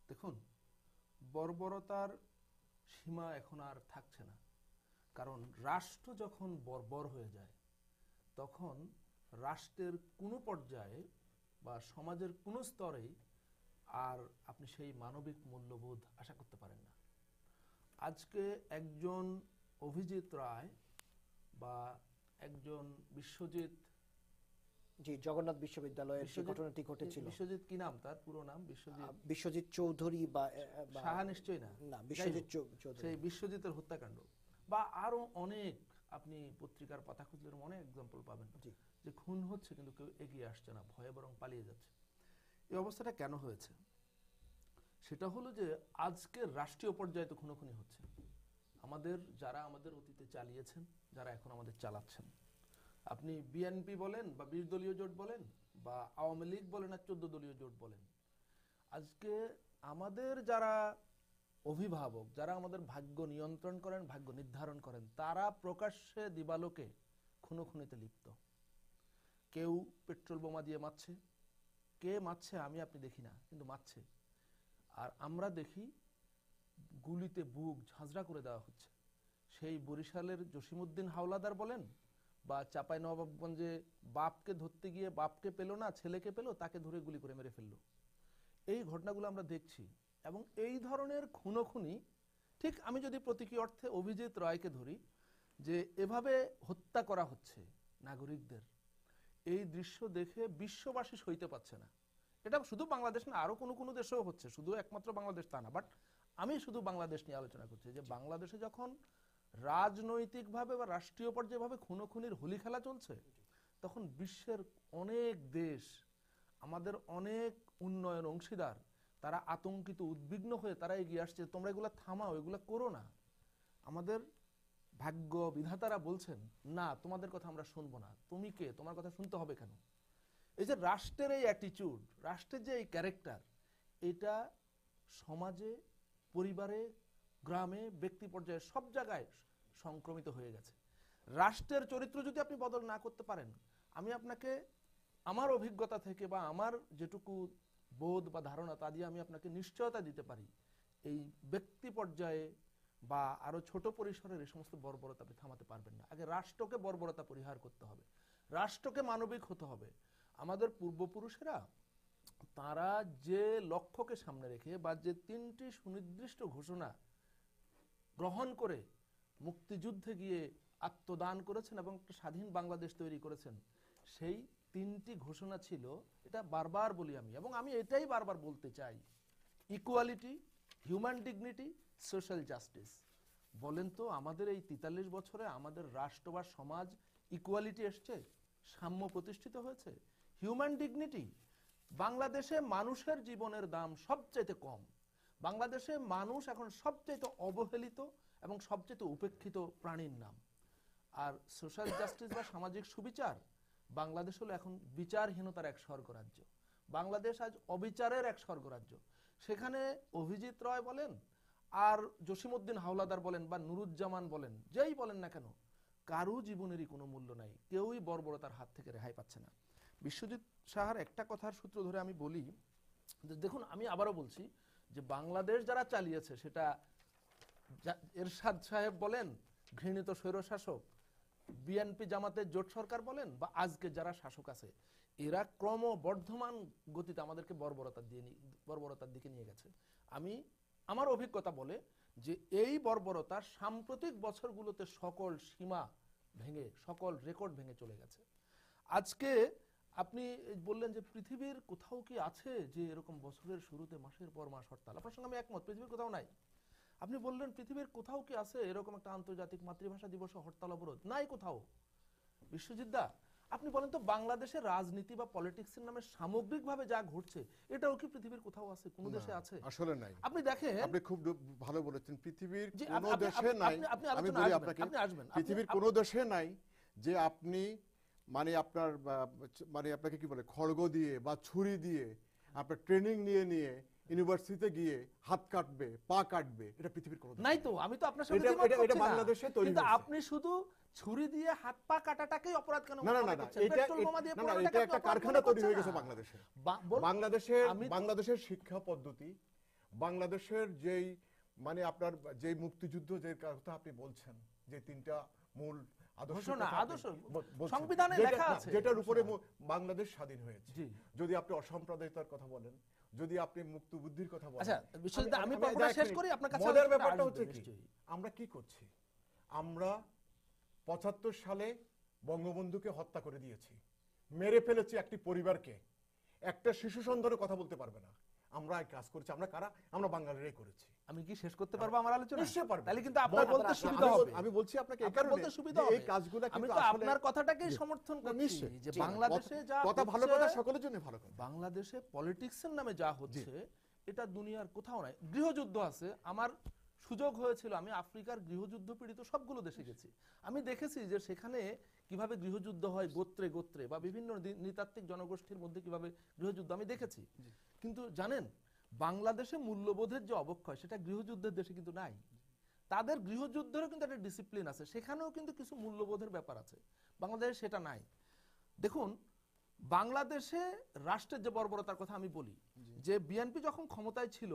Speaker 3: দেখুন, বর্বরতার সীমা এখন আর থাকছে না, কারণ রাষ্ট্র যখন বর্বর হয়ে যায় তখন রাষ্ট্রের কোনো পর্যায়ে বা সমাজের কোনো স্তরেই আর আপনি সেই মানবিক মূল্যবোধ আশা করতে পারেন না। আজকে একজন অভিজিৎ রায় বা একজন বিশ্বজিৎ,
Speaker 1: জি, জগন্নাথ বিশ্ববিদ্যালয়ের যে ঘটনাটি ঘটেছিল,
Speaker 3: বিশ্বজিৎ কি নাম, তার পুরো নাম
Speaker 1: বিশ্বজিৎ চৌধুরী বা
Speaker 3: সাহা, নিশ্চয়ই না,
Speaker 1: বিশ্বজিৎ চৌধুরী,
Speaker 3: সেই বিশ্বজিতের হত্যাকাণ্ড বা আরো অনেক, আপনি পত্রিকার পাতা খুঁজলে অনেক এক্সাম্পল পাবেন যে খুন হচ্ছে কিন্তু কেউ এগিয়ে আসছে না, ভয়ে বরং পালিয়ে যাচ্ছে। এই অবস্থাটা কেন হয়েছে? সেটা হলো যে আজকে রাষ্ট্রীয় পর্যায়ে তো খুনোখুনি হচ্ছে। আমাদের যারা আমাদের অতীতে চালিয়েছেন, যারা এখন আমাদের চালাচ্ছেন, আপনি বিএনপি বলেন বা 20 দলীয় জোট বলেন বা আওয়ামী লীগ বলেন আর 14 দলীয় জোট বলেন, আজকে আমাদের যারা অভিভাবক, যারা আমাদের ভাগ্য নিয়ন্ত্রণ করেন, ভাগ্য নির্ধারণ করেন, তারা প্রকাশ্যে দিবালোকে খুনোখুনিতে লিপ্ত। কেউ পেট্রোল বোমা দিয়ে মারছে, কে মারছে আমি আপনি দেখি না, কিন্তু মারছে। আর আমরা দেখি গুলিতে বুক ঝাঁঝরা করে দেওয়া হচ্ছে। সেই বরিশালের জসিমউদ্দিন হাওলাদার বলেন বা চাঁপাইনবাবগঞ্জে বাপকে ধরতে গিয়ে বাপকে পেল না, ছেলেকে পেল, তাকে ধরে গুলি করে মেরে ফেললো। এই ঘটনাগুলো আমরা দেখছি এবং এই ধরনের খুনোখুনি, ঠিক আমি যদি প্রতীকী অর্থে অভিজিৎ রায়কে ধরি, যে এভাবে হত্যা করা হচ্ছে নাগরিকদের, এই দৃশ্য দেখে বিশ্ববাসী সইতে পারছে না। এটা শুধু বাংলাদেশ না, আরো কোনো কোনো দেশেও হচ্ছে, শুধু একমাত্র বাংলাদেশ তা না। বাট আমি শুধু বাংলাদেশ নিয়ে আলোচনা করছি যে বাংলাদেশে যখন রাজনৈতিকভাবে বা রাষ্ট্রীয় পর্যায়ে খুনোখুনির হোলি খেলা চলছে, তখন বিশ্বের অনেক দেশ, আমাদের অনেক উন্নয়ন অংশীদার, তারা আতঙ্কিত, উদ্বিগ্ন হয়ে তারা এগিয়ে আসছে, তোমরা এগুলা থামাও, এগুলা করো না। আমাদের ভাগ্য বিধাতারা বলছেন না, তোমাদের কথা আমরা শুনবো না, তুমি কে, তোমার কথা শুনতে হবে কেন? এই যে রাষ্ট্রের এই অ্যাটিটিউড, রাষ্ট্রের যে এই ক্যারেক্টার, এটা সমাজে, পরিবারে, গ্রামে, ব্যক্তি পর্যায়ে সব জায়গায় সংক্রমিত হয়ে গেছে। রাষ্ট্রের চরিত্র যদি আপনি বদল না করতে পারেন, আমি আপনাকে আমার অভিজ্ঞতা থেকে বা আমার যেটুকু বোধ বা ধারণা তা দিয়ে আমি আপনাকে নিশ্চয়তা দিতে পারি, এই ব্যক্তি পর্যায়ে বা আরো ছোট পরিসরের এই সমস্ত বর্বরতা আপনি থামাতে পারবেন না। আগে রাষ্ট্রকে বর্বরতা পরিহার করতে হবে, রাষ্ট্রকে মানবিক হতে হবে। আমাদের পূর্বপুরুষেরা তারা যে লক্ষ্যকে সামনে রেখে বা যে 3টি সুনির্দিষ্ট ঘোষণা গ্রহণ করে মুক্তিযুদ্ধে গিয়ে আত্মদান করেছেন এবং একটা স্বাধীন বাংলাদেশ তৈরি করেছেন, সেই 3টি ঘোষণা ছিল, এটা বারবার বলি আমি, এবং আমি এটাই বারবার বলতে চাই, equality, human dignity, social justice. বলেন তো আমাদের এই 43 বছরে আমাদের রাষ্ট্র বা সমাজ ইকুয়ালিটি এসছে, সাম্য প্রতিষ্ঠিত হয়েছে? হিউম্যান ডিগনিটি, বাংলাদেশে মানুষের জীবনের দাম সবচেয়ে কম, বাংলাদেশে মানুষ এখন সবচেয়ে অবহেলিত এবং সবচেয়ে উপেক্ষিত প্রাণীর নাম। আর সোশ্যাল জাস্টিস বা সামাজিক সুবিচার, বাংলাদেশ হলো এখন বিচারহীনতার এক স্বর্গরাজ্য, বাংলাদেশ আজ অবিচারের এক স্বর্গরাজ্য। সেখানে অভিজিৎ রয় বলেন আর জসিমউদ্দিন হাওলাদার বলেন বা নুরুজ্জামান বলেন, যেই বলেন না কেন, কারো জীবনেরই কোনো মূল্য নাই, কেউই বর্বরতার হাত থেকে রেহাই পাচ্ছে না। বিশ্বজিৎ সাহার একটা কথার সূত্র ধরে আমি বলি, দেখুন আমি আবারও বলছি যে বাংলাদেশ যারা চালিয়েছে, সেটা এরশাদ সাহেব বলেন, ঘৃণিত স্বৈরশাসক, বিএনপি জামাতের জোট সরকার বলেন, বা আজকে যারা শাসক আছে, এরা ক্রমবর্ধমান গতিতে আমাদেরকে বর্বরতার দিকে নিয়ে গেছে। আমার অভিজ্ঞতা বলে যে এই বর্বরতার সাম্প্রতিক বছরগুলোতে সকল সীমা ভেঙে, সকল রেকর্ড ভেঙে চলে গেছে। আজকে আপনি বললেন যে পৃথিবীর কোথাও কি আছে যে এরকম বছরের শুরুতে মাসের পর মাস হরতাল? আপনার সঙ্গে আমি একমত, পৃথিবীর কোথাও নাই। আপনি বললেন পৃথিবীর কোথাও কি আছে এরকম একটা আন্তর্জাতিক মাতৃভাষা দিবস হরতাল অবরোধ? নাই কোথাও। বিশ্বজিৎ দা, আপনি বলেন তো বাংলাদেশের রাজনীতি বা পলিটিক্সের নামে সামগ্রিকভাবে যা ঘটছে, এটাও কি পৃথিবীর কোথাও আছে, কোন দেশে আছে?
Speaker 2: আসলে নাই।
Speaker 3: আপনি দেখেন,
Speaker 2: আপনি খুব ভালো বলেছেন, পৃথিবীর
Speaker 3: যে
Speaker 2: কোনো দেশে নাই। আমি বলি আপনাকে, পৃথিবীর কোনো দেশে নাই যে আপনি মানে আপনার মানে আপনাকে কি বলে, খড়গ দিয়ে বা ছুরি দিয়ে আপনার ট্রেনিং নিয়ে ইউনিভার্সিটিতে গিয়ে হাত কাটবে, পা কাটবে, এটা পৃথিবীর কোনো
Speaker 3: নাই তো। আমি তো আপনার সাথে
Speaker 2: এটা
Speaker 3: দ্বিমত করছি না।
Speaker 2: বাংলাদেশে তৈরি
Speaker 3: কিন্তু
Speaker 2: হয়েছে।
Speaker 3: আপনি শুধু ছুরি দিয়ে হাত পা কাটাটাকেই অপরাধ কেন
Speaker 2: না,
Speaker 3: মনে করছেন? পেট্রোল বোমা দিয়ে পোড়াটাকে
Speaker 2: এটা
Speaker 3: আপনি
Speaker 2: একটা
Speaker 3: অপরাধ
Speaker 2: কারখানা
Speaker 3: মনে
Speaker 2: তৈরি হয়ে
Speaker 3: করছেন
Speaker 2: গেছে
Speaker 3: না?
Speaker 2: বাংলাদেশে। বাংলাদেশের শিক্ষা পদ্ধতি, বাংলাদেশের যেই মানে আপনার যেই মুক্তিযুদ্ধ, যে কথা আপনি বলছেন, যে 3টা মূল আদর্শ,
Speaker 3: সংবিধানে লেখা আছে,
Speaker 2: যেটার উপরে বাংলাদেশ স্বাধীন হয়েছে। যদি আপনি অসাম্প্রদায়িকতার কথা বলেন, যদি আপনি মুক্তবুদ্ধির কথা বলেন,
Speaker 3: আচ্ছা বিশ্বজিৎ, আমি পর্বটা শেষ করি, আপনার কাছে
Speaker 2: মজার ব্যাপারটা হচ্ছে কি, আমরা কি করছি? আমরা 75 সালে বঙ্গবন্ধুকে হত্যা করে দিয়েছি, মেরে ফেলেছি একটি পরিবারকে, একটা শিশু সন্তানের কথা বলতে পারবে না। আমরা কাজ করেছি, আমরা কারা? আমরা বাঙালিরাই করেছি।
Speaker 3: আমি কি শেষ করতে পারবো আমার আলোচনা?
Speaker 2: নিশ্চয়ই পারবেন।
Speaker 3: তাহলে কিন্তু আপনার বলতে সুবিধা হবে।
Speaker 2: আমি বলছি আপনাকে এই
Speaker 3: আপনার
Speaker 2: কারণে
Speaker 3: বলতে সুবিধা হবে,
Speaker 2: এই কাজগুলো
Speaker 3: আমি
Speaker 2: কিন্তু
Speaker 3: তো
Speaker 2: আসলে
Speaker 3: আপনার কথাটাকেই সমর্থন করছি যে বাংলাদেশে যা
Speaker 2: কথা ভালো কথা, সকলের জন্য ভালো কথা।
Speaker 3: বাংলাদেশে পলিটিক্সের নামে যা হচ্ছে, এটা দুনিয়ার কোথাও নাই। গৃহযুদ্ধ আছে, আমার সুযোগ হয়েছিল, আমি আফ্রিকার গৃহযুদ্ধ পীড়িত সবগুলো দেশে গেছি, আমি দেখেছি যে সেখানে কিভাবে গৃহযুদ্ধ হয় গোত্রে গোত্রে বা বিভিন্ন নৃতাত্ত্বিক জনগোষ্ঠীর মধ্যে কিভাবে গৃহযুদ্ধ আমি দেখেছি। কিন্তু জানেন, বাংলাদেশে মূল্যবোধের যে অবক্ষয়, সেটা গৃহযুদ্ধের দেশে কিন্তু নাই। তাদের গৃহযুদ্ধেরও কিন্তু একটা ডিসিপ্লিন আছে, সেখানেও কিন্তু কিছু মূল্যবোধের ব্যাপার আছে, বাংলাদেশে সেটা নাই। দেখুন, বাংলাদেশে রাষ্ট্রের যে বর্বরতার কথা আমি বলি, যে বিএনপি যখন ক্ষমতায় ছিল,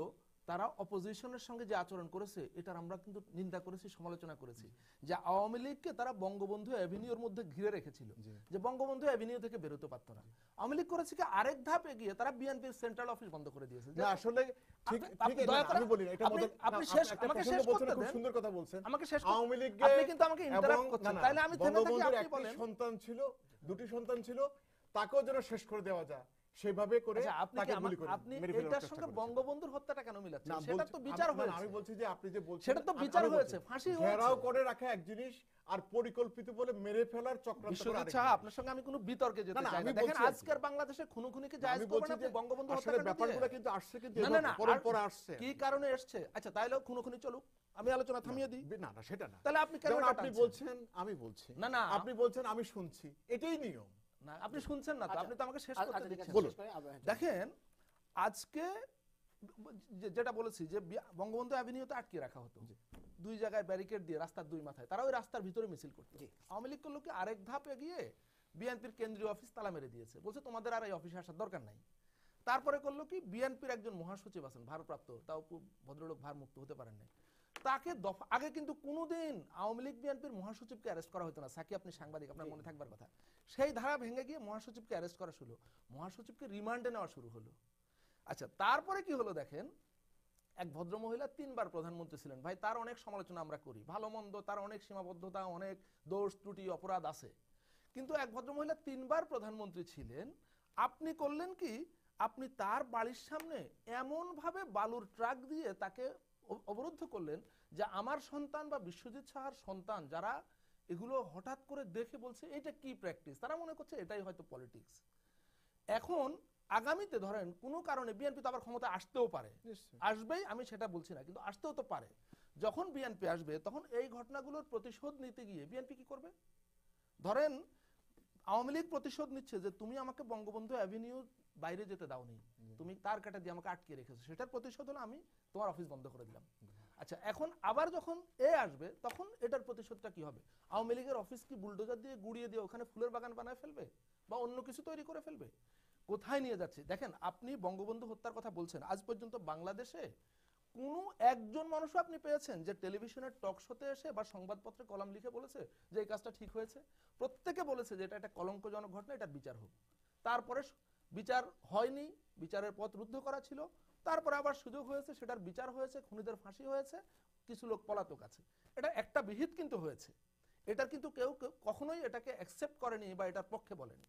Speaker 3: তারা অপোজিশনের সঙ্গে যে আচরণ করেছে, এটার আমরা কিন্তু নিন্দা করেছি, সমালোচনা করেছি। যে আওয়ামী লীগকে তারা বঙ্গবন্ধু অ্যাভিনিউর মধ্যে ঘিরে রেখেছিল, যে বঙ্গবন্ধু অ্যাভিনিউ থেকে বেরোতে পারতো না। আওয়ামী লীগ করেছে কি, আরেক ধাপ এগিয়ে তারা বিএনপির সেন্ট্রাল অফিস বন্ধ করে দিয়েছে।
Speaker 2: না আসলে ঠিক আমি বলি এটা
Speaker 3: আপনি শেষ, আমাকে শেষ করতে দেন।
Speaker 2: খুব সুন্দর কথা বলছেন,
Speaker 3: আমাকে শেষ
Speaker 2: আওয়ামী লীগ
Speaker 3: আপনি কিন্তু আমাকে ইন্টারাপ্ট করছেন, তাহলে আমি থেমে থাকি, আপনি বলেন।
Speaker 2: সন্তান ছিল, 2টি সন্তান ছিল, তাকেও যেন শেষ করে দেওয়া যায় সেভাবে করে তাকে গুলি করে
Speaker 3: আপনি
Speaker 2: মেরে ফেলার
Speaker 3: এটার
Speaker 2: চেষ্টা
Speaker 3: সঙ্গে
Speaker 2: করেছেন।
Speaker 3: বঙ্গবন্ধুর হত্যাটা কেন মিলাচ্ছেন?
Speaker 2: না,
Speaker 3: সেটা তো বিচার হয়েছে।
Speaker 2: আমি বলছি যে আপনি যে বলছেন
Speaker 3: সেটা তো বিচার হয়েছে, ফাঁসি হয়েছে।
Speaker 2: ঘেরাও করে রাখা এক জিনিস, আর পরিকল্পিত বলে মেরে ফেলার চক্রান্ত করা আরেক জিনিস।
Speaker 3: আপনার সঙ্গে আমি কোনো বিতর্কে যেতে চাই না। দেখেন, আজকের বাংলাদেশে খুনুখুনিকে জায়েজ করবেন আপনি বঙ্গবন্ধু হত্যাকাণ্ড দিয়ে।
Speaker 2: ব্যাপারগুলো কিন্তু আসছে, কিন্তু
Speaker 3: না,
Speaker 2: পরম্পরা আসছে।
Speaker 3: কি কারণে আসছে? আচ্ছা, তাইলে খুনুখুনি চলুক, আমি আলোচনা থামিয়ে দিই।
Speaker 2: না সেটা না।
Speaker 3: তাহলে আপনি কেন
Speaker 2: আপনি বলছেন, আমি বলছি,
Speaker 3: না
Speaker 2: আপনি বলছেন, আমি শুনছি, এটাই নিয়ম।
Speaker 3: না আপনি শুনছেন না তো, আপনি তো আমাকে শেষ
Speaker 1: আচ্ছা,
Speaker 3: করতে
Speaker 1: ঠিক আছে,
Speaker 3: দিচ্ছেন।
Speaker 1: শেষ করে আবার-
Speaker 3: দেখেন আজকে যেটা বলেছি যে বঙ্গবন্ধু অ্যাভিনিউতে আটকে রাখা হতো, দুই জায়গায় ব্যারিকেড দিয়ে রাস্তার দুই মাথায়, তারা ওই রাস্তার ভিতরে মিছিল করতো।
Speaker 1: জি।
Speaker 3: আওয়ামী লীগ করলো কি, আরেক ধাপ এগিয়ে বিএনপির কেন্দ্রীয় অফিস তালা মেরে দিয়েছে, বলছে তোমাদের আর এই অফিসে আসার দরকার নাই। তারপরে করলো কি, বিএনপির একজন মহাসচিব আছেন ভারপ্রাপ্ত, তাও ভদ্রলোক ভারমুক্ত হতে পারেন নাই, তাকে দফা আগে কিন্তু কোনোদিন আওয়ামী লীগ বিএনপির মহাসচিবকে অ্যারেস্ট করা হতো না। সাকি আপনি সাংবাদিক, আপনার মনে থাকবার কথা, সেই ধারা ভেঙে গিয়ে মহাসচিবকে অ্যারেস্ট করা শুরু, মহাসচিবকে রিমান্ডে নেওয়া শুরু হলো। আচ্ছা তারপরে কি হলো দেখেন, এক ভদ্র মহিলা 3 বার প্রধানমন্ত্রী ছিলেন, ভাই তার অনেক সমালোচনা আমরা করি, ভালো মন্দ তার অনেক সীমাবদ্ধতা, অনেক দোষ ত্রুটি অপরাধ আছে, কিন্তু এক ভদ্র মহিলা 3 বার প্রধানমন্ত্রী ছিলেন। আপনি করলেন কি, আপনি তার বাড়ির সামনে এমন ভাবে বালুর ট্রাক দিয়ে তাকে অবরুদ্ধ করলেন যে আমার সন্তান বা বিশ্বজিৎ সাহার সন্তান যারা এগুলো হঠাৎ করে দেখে বলছে এটা কি প্র্যাকটিস, তারা মনে করছে এটাই হয়তো পলিটিক্স। এখন আগামীতে ধরেন কোনো কারণে বিএনপি তো আবার ক্ষমতা আসতেও পারে, আসবেই, আমি সেটা বলছি না, কিন্তু আসতেও তো পারে। যখন বিএনপি আসবে তখন এই ঘটনাগুলোর প্রতিশোধ নিতে গিয়ে বিএনপি কি করবে? ধরেন আওয়ামী লীগ প্রতিশোধ নিচ্ছে যে তুমি আমাকে বঙ্গবন্ধু অ্যাভিনিউ বাইরে যেতে দাওনি, তুমি তার কাটা দিয়ে আমাকে আটকে রেখেছো, সেটার প্রতিশোধ হলো আমি তোমার অফিস বন্ধ করে দিলাম। আচ্ছা এখন আবার যখন এ আসবে তখন এটার প্রতিশোধটা কি হবে? আওয়ামী লীগের অফিস কি বুলডোজার দিয়ে গুড়িয়ে দিয়ে ওখানে ফুলের বাগান বানায় ফেলবে বা অন্য কিছু তৈরি করে ফেলবে? কোথায় নিয়ে যাচ্ছে দেখেন। আপনি বঙ্গবন্ধু হত্যার কথা বলছেন, আজ পর্যন্ত বাংলাদেশে কোনো একজন মানুষও আপনি পেয়েছেন যে টেলিভিশনের টক শোতে এসে বা সংবাদপত্রে কলাম লিখে বলেছে যে এই কাজটা ঠিক হয়েছে? প্রত্যেকে বলেছে যে এটা একটা কলঙ্কজনক ঘটনা, এটার বিচার হোক। তারপরে বিচার হয়নি, বিচারের পথ রুদ্ধ করা ছিল, তারপরে আবার সুযোগ হয়েছে, সেটার বিচার হয়েছে, খুনিদের ফাঁসি হয়েছে, কিছু লোক পলাতক আছে। এটা একটা বিহিত কিন্তু হয়েছে, এটা কিন্তু কেউ কখনোই এটাকে অ্যাকসেপ্ট করেনি বা এটার পক্ষে বলেনি।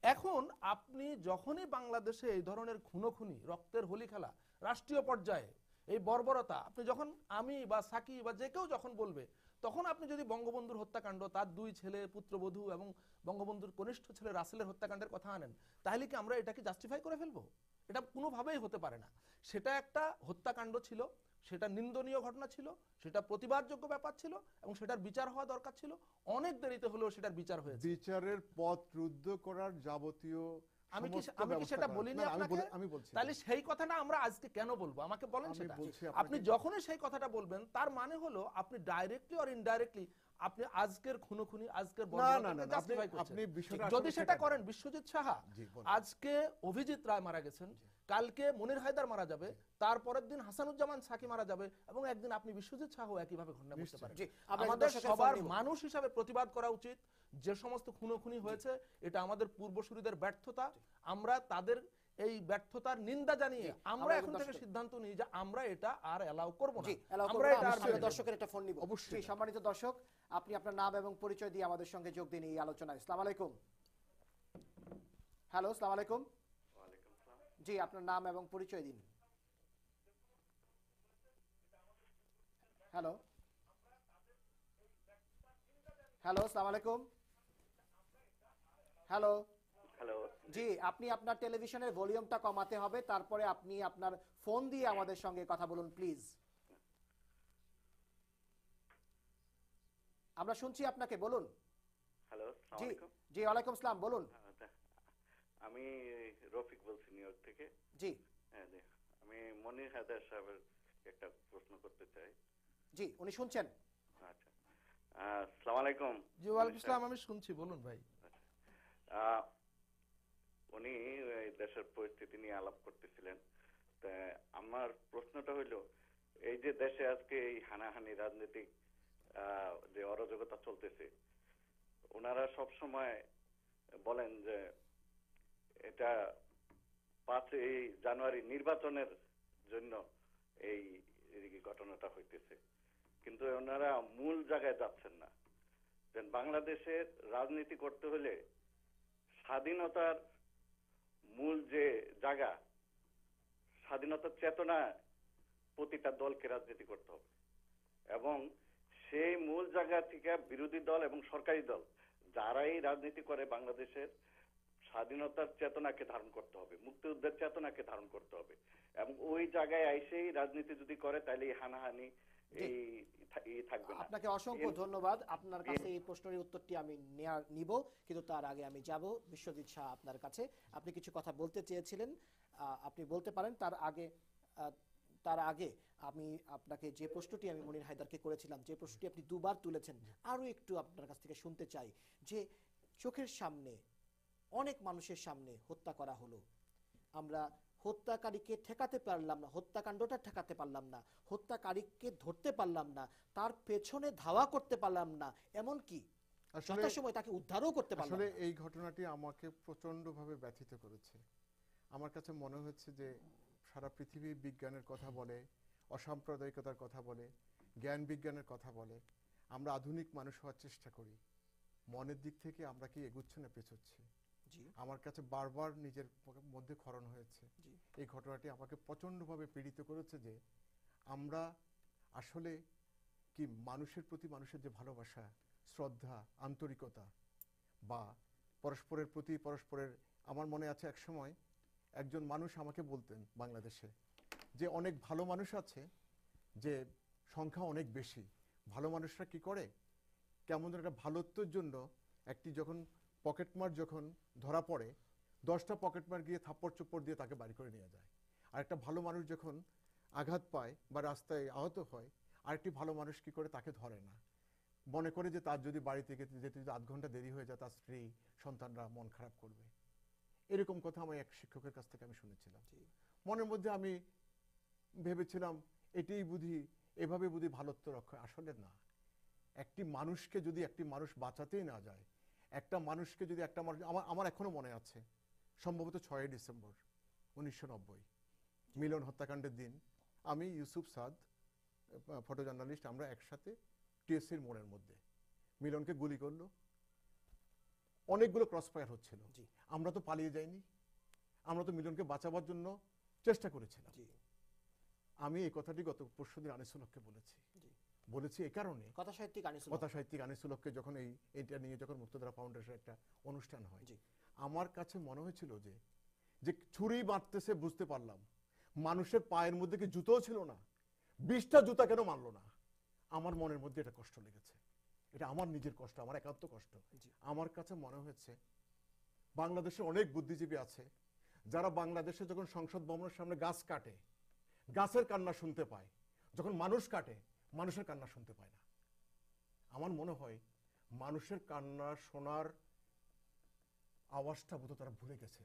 Speaker 3: এখন আপনি যখনই বাংলাদেশে এই ধরনের খুনোখুনি, রক্তের হোলি খেলা রাষ্ট্রীয় পর্যায়ে, এই বর্বরতা আপনি যখন আমি বা সাকি বা যে কেউ যখন বলবে, তখন আপনি যদি বঙ্গবন্ধুর হত্যাকাণ্ড, তার 2 ছেলে পুত্রবধূ এবং বঙ্গবন্ধুর কনিষ্ঠ ছেলে রাসেলের হত্যাকাণ্ডের কথা আনেন, তাহলে কি আমরা এটাকে জাস্টিফাই করে ফেলবো? এটা কোনোভাবেই হতে পারে না। সেটা একটা হত্যাকাণ্ড ছিল, সেটা নিন্দনীয় ঘটনা ছিল, সেটা প্রতিবাদযোগ্য ব্যাপার ছিল এবং সেটার বিচার হওয়া দরকার ছিল। অনেক দেরিতে হলেও সেটার বিচার হয়েছে।
Speaker 2: বিচারের পথ রুদ্ধ করার যাবতীয়
Speaker 3: আমি কি
Speaker 2: সমস্ত
Speaker 3: আমি কি
Speaker 2: ব্যবস্থা
Speaker 3: সেটা
Speaker 2: করা-
Speaker 3: বলিনি
Speaker 2: না, না,
Speaker 3: আপনাকে?
Speaker 2: আমি বলছি
Speaker 3: তাহলে সেই কথাটা আমরা আজকে কেন বলবো? আমাকে বলেন
Speaker 2: আমি
Speaker 3: সেটা।
Speaker 2: বলছি
Speaker 3: আপনি
Speaker 2: আপনাকে-
Speaker 3: যখনই সেই কথাটা বলবেন তার মানে হলো আপনি ডাইরেক্টলি অর ইনডাইরেক্টলি আপনি আজকের খুনোখুনি, আজকের
Speaker 2: না, না,
Speaker 3: বর্বরতাকে
Speaker 2: না,
Speaker 3: জাস্টিফাই
Speaker 2: আপনি
Speaker 3: করছেন।
Speaker 2: বিষয়টা
Speaker 3: যদি
Speaker 2: আসলে
Speaker 3: সেটা
Speaker 2: সেটা
Speaker 3: করেন, বিশ্বজিৎ সাহা
Speaker 2: জি, বলুন।
Speaker 3: আজকে অভিজিৎ রায় মারা গেছেন, কালকে মনির হায়দার মারা যাবে, তারপরের দিন হাসানুজ্জামান সাকি মারা যাবে এবং একদিন আপনি বিশ্বজিৎ সাহা একইভাবে ঘটনা করতে পারেন।
Speaker 1: জি, আমরা
Speaker 3: আমাদের
Speaker 1: দর্শকের
Speaker 3: সবার
Speaker 1: ফোন নিব।
Speaker 3: মানুষ হিসাবে প্রতিবাদ করা উচিত। যে সমস্ত খুনোখুনি হয়েছে এটা আমাদের পূর্বসূরীদের ব্যর্থতা, আমরা তাদের এই ব্যর্থতার নিন্দা জানিয়ে আমরা এখন থেকে সিদ্ধান্ত নিই যে আমরা এটা আর এলাও করব না।
Speaker 1: জি, allow করব
Speaker 3: আমরা
Speaker 1: না।
Speaker 3: এটা আর
Speaker 1: আমরা
Speaker 3: মেনে নেব না।
Speaker 1: দর্শকের একটা ফোন নিব।
Speaker 2: অবশ্যই।
Speaker 1: জি, সম্মানিত দর্শক, আপনি আপনার নাম এবং পরিচয় দিয়ে আমাদের সঙ্গে যোগ দিন এই আলোচনায়। আসসালামু আলাইকুম। হ্যালো, আসসালামু আলাইকুম। জি, আপনার নাম এবং পরিচয় দিন। হ্যালো হ্যালো, আসসালামু আলাইকুম। হ্যালো
Speaker 4: হ্যালো,
Speaker 1: জি, আপনি আপনার টেলিভিশনের ভলিউমটা কমাতে হবে, তারপরে আপনি আপনার ফোন দিয়ে আমাদের সঙ্গে কথা বলুন প্লিজ। আমরা শুনছি আপনাকে, বলুন।
Speaker 4: হ্যালো,
Speaker 1: জি
Speaker 4: আসসালামু আলাইকুম।
Speaker 1: জি, ওয়ালাইকুম আসসালাম, বলুন।
Speaker 4: আমি রফিক বলছি নিউ ইয়র্ক থেকে।
Speaker 1: জি
Speaker 4: হ্যাঁ জি, আমি মনির হায়দার সাহেবের একটা প্রশ্ন করতে চাই।
Speaker 1: জি, উনি শুনছেন।
Speaker 4: আচ্ছা, আসসালামু আলাইকুম।
Speaker 3: জি, ওয়ালাইকুম আসসালাম, আমি শুনছি, বলুন ভাই।
Speaker 4: আহ, উনি এই দেশের পরিস্থিতি নিয়ে আলাপ করতেছিলেন। তা আমার প্রশ্নটা হইল, এই যে দেশে আজকে এই হানাহানি রাজনৈতিক যে অরাজকতা চলতেছে, ওনারা সব সময় বলেন যে এটা 5ই জানুয়ারি নির্বাচনের জন্য এই ঘটনাটা হইতেছে, কিন্তু ওনারা মূল জায়গায় যাচ্ছেন না। বাংলাদেশের রাজনীতি করতে হলে স্বাধীনতার মূল যে জায়গা, স্বাধীনতার চেতনা, প্রতিটা দলকে রাজনীতি করতে হবে এবং সেই মূল জায়গা থেকে বিরোধী দল এবং সরকারি দল যারাই রাজনীতি করে বাংলাদেশের স্বাধীনতার চেতনাকে ধারণ করতে হবে, মুক্তিযুদ্ধের চেতনাকে ধারণ করতে হবে এবং ওই জায়গায় আইসেই রাজনীতি যদি করে তাহলে এই হানাহানি
Speaker 8: এই থাকবে না।
Speaker 1: আপনাকে অসংখ্য ধন্যবাদ। আপনার কাছে এই প্রশ্নের উত্তরটি আমি নিব, কিন্তু তার আগে আমি যাব বিশ্বজিৎ শাহ আপনার কাছে। আপনি কিছু কথা বলতে চেয়েছিলেন, আপনি বলতে পারেন। তার আগে আমি আপনাকে যে প্রশ্নটি আমি মনির হায়দারকে করেছিলাম, যে প্রশ্নটি আপনি দুবার তুলেছেন, আরো একটু আপনার কাছ থেকে শুনতে চাই যে চোখের সামনে অনেক মানুষের সামনে হত্যা করা হলো, আমরা হত্যাকারীকে ঠেকাতে পারলাম না, হত্যাকাণ্ডটা ঠেকাতে পারলাম না, হত্যাকারীকে ধরতে পারলাম না, তার পেছনে ধাওয়া করতে পারলাম না, এমনকি যথাসময় তাকে উদ্ধারও করতে পারলাম না।
Speaker 2: আসলে এই ঘটনাটি আমাকে প্রচন্ডভাবে ব্যথিত করেছে। আমার কাছে মনে হচ্ছে যে সারা পৃথিবী বিজ্ঞানের কথা বলে, অসাম্প্রদায়িকতার কথা বলে, জ্ঞান বিজ্ঞানের কথা বলে, আমরা আধুনিক মানুষ হওয়ার চেষ্টা করি, মনের দিক থেকে আমরা কি এগুচ্ছি না পেছোচ্ছি? আমার কাছে বারবার নিজের মধ্যে ক্ষরণ হয়েছে। এই ঘটনাটি আমাকে প্রচন্ডভাবে পীড়িত করেছে যে আমরা আসলে কি মানুষের প্রতি মানুষের যে ভালোবাসা, শ্রদ্ধা, আন্তরিকতা বা পরস্পরের প্রতি পরস্পরের, আমার মনে আছে এক সময় একজন মানুষ আমাকে বলতেন বাংলাদেশে যে অনেক ভালো মানুষ আছে, যে সংখ্যা অনেক বেশি, ভালো মানুষরা কি করে, কেমন একটা ভালোত্বের জন্য একটি যখন পকেটমার যখন ধরা পড়ে 10টা পকেটমার গিয়ে থাপ্পড় চুপ্পড় দিয়ে তাকে বাড়ি করে নিয়ে যায়। আর একটা ভালো মানুষ যখন আঘাত পায় বা রাস্তায় আহত হয়, আরেকটি ভালো মানুষ কি করে, তাকে ধরে না, মনে করে যে তার যদি বাড়ি থেকে যেতে যদি 8 ঘন্টা দেরি হয়ে যায় তার স্ত্রী সন্তানরা মন খারাপ করবে। এরকম কথা আমি এক শিক্ষকের কাছ থেকে আমি শুনেছিলাম। মনের মধ্যে আমি ভেবেছিলাম এটাই বুঝি, এভাবে বুঝি ভালোত্ব রক্ষা। আসলে না, একটি মানুষকে যদি একটি মানুষ বাঁচাতেই না যায়, একটা মানুষকে যদি একটা মানুষ, আমার এখনো মনে আছে সম্ভবত 6 ডিসেম্বর 1990 মিলন হত্যাকাণ্ডের দিন, আমি ইউসুফ সাদ ফটো জার্নালিস্ট, আমরা একসাথে টিএসসির মোড়ের মধ্যে, মিলনকে গুলি করলো, অনেকগুলো ক্রস ফায়ার হচ্ছিল, আমরা তো পালিয়ে যাইনি, আমরা তো মিলনকে বাঁচাবার জন্য চেষ্টা করেছিলাম। আমি এই কথাটি গত পরশুদিন আনিসুলকে বলেছি এই কারণে, কথা সাহিত্যিক আনিসুলকে যখন এইটা নিয়ে যখন মুক্তধারা ফাউন্ডেশনের একটা অনুষ্ঠান হয়, আমার কাছে মনে হয়েছিল যে ছুরি বাঁধতেছে, বুঝতে পারলাম মানুষের পায়ের মধ্যে কি জুতোও ছিল না, 20টা জুতা কেন মানলো না। আমার মনের মধ্যে এটা কষ্ট লেগেছে, এটা আমার নিজের কষ্ট, আমার একান্ত কষ্ট। আমার কাছে মনে হয়েছে বাংলাদেশে অনেক বুদ্ধিজীবী আছে যারা বাংলাদেশে যখন সংসদ ভবনের সামনে গাছ কাটে, গাছের কান্না শুনতে পায়, যখন মানুষ কাটে মানুষের কান্না শুনতে পায় না। আমার মনে হয় মানুষের কান্না শোনার আওয়াজটা বোধহয় তারা ভুলে গেছে।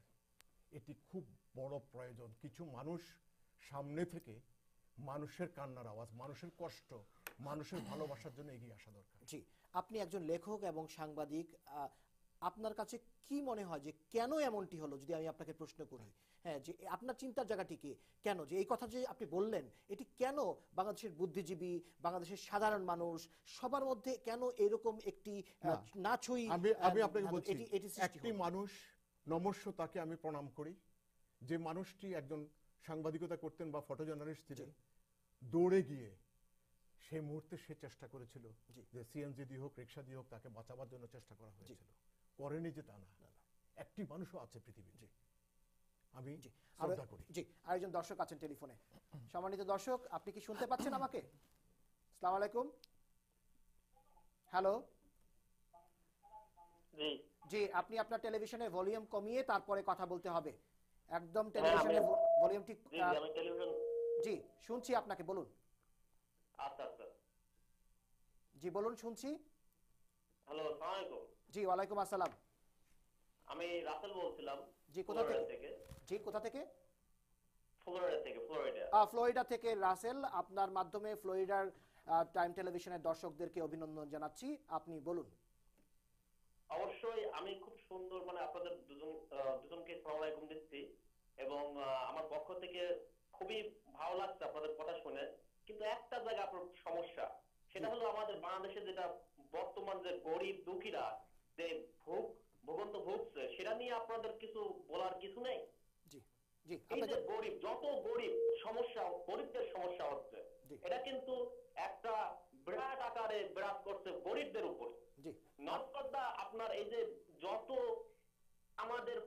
Speaker 2: এটি খুব বড় প্রয়োজন। কিছু মানুষ সামনে থেকে মানুষের কান্নার আওয়াজ, মানুষের কষ্ট, মানুষের ভালোবাসার জন্য এগিয়ে আসা দরকার।
Speaker 1: জি, আপনি একজন লেখক এবং সাংবাদিক, আপনার কাছে কি মনে হয় যে কেন এমনটি হলো, যদি আমি আপনাকে প্রশ্ন করি, হ্যাঁ, যে আপনার চিন্তার জায়গাটি কি, কেন যে এই কথা যে আপনি বললেন, এটি কেন বাংলাদেশের বুদ্ধিজীবী, বাংলাদেশের সাধারণ মানুষ সবার মধ্যে কেন এরকম একটি নাছই,
Speaker 2: আমি আপনাকে বলছি, একটি মানুষ নমস্য, তাকে আমি প্রণাম করি, যে মানুষটি একজন সাংবাদিকতা করতেন বা ফটো জার্নালিস্ট ছিলেন, দৌড়ে গিয়ে সেই মুহূর্তে সে চেষ্টা করেছিল যে সিএনজি দিয়ে হোক, রিক্সা দিয়ে হোক, তাকে বাঁচাবার জন্য চেষ্টা করা হয়েছিল, করেনি যে তা না, একটি মানুষও আছে পৃথিবীতে। আমি শ্রদ্ধা করি।
Speaker 1: জি, আরেকজন দর্শক আছেন টেলিফোনে। সম্মানিত দর্শক, আপনি কি শুনতে পাচ্ছেন আমাকে? আসসালামু আলাইকুম। হ্যালো।
Speaker 9: জি
Speaker 1: জি, আপনি আপনার টেলিভিশনের ভলিউম কমিয়ে তারপরে কথা বলতে হবে, একদম টেলিভিশনের ভলিউমটি। জি, শুনছি আপনাকে, বলুন।
Speaker 9: আচ্ছা আচ্ছা,
Speaker 1: জি বলুন, শুনছি।
Speaker 9: হ্যালো, আসসালামু আলাইকুম।
Speaker 1: জি, ওয়ালাইকুম আসসালাম।
Speaker 9: আমি রাসেল বলছিলাম।
Speaker 1: জি, কোথা থেকে? জি, কোথা থেকে?
Speaker 9: ফ্লোরিডা থেকে।
Speaker 1: ফ্লোরিডা থেকে রাসেল, আপনার মাধ্যমে ফ্লোরিডার টাইম টেলিভিশনের দর্শকদেরকে অভিনন্দন জানাচ্ছি, আপনি বলুন।
Speaker 9: অবশ্যই আমি খুব সুন্দর, মানে আপনাদের দুজনকে আসসালামু আলাইকুম দিচ্ছি, এবং আমার পক্ষ থেকে খুবই ভালো লাগছে আপনাদের কথা শুনে। কিন্তু একটা জায়গা আপনার সমস্যা, সেটা হলো আমাদের বাংলাদেশে যেটা বর্তমান যে গরিব দুঃখীরা যে ভোগান্ত ভুগছে, সেটা নিয়ে আপনাদের কিছু বলার কিছু নেই?
Speaker 1: জি জি,
Speaker 9: এই যে গরিব, যত গরিব সমস্যা, গরিবদের সমস্যা হচ্ছে, এটা কিন্তু একটা বিরাট আকারে বিরাট করছে গরিবদের উপর।
Speaker 1: জি,
Speaker 9: নটকর্দা আপনার এই যে যত আমাদের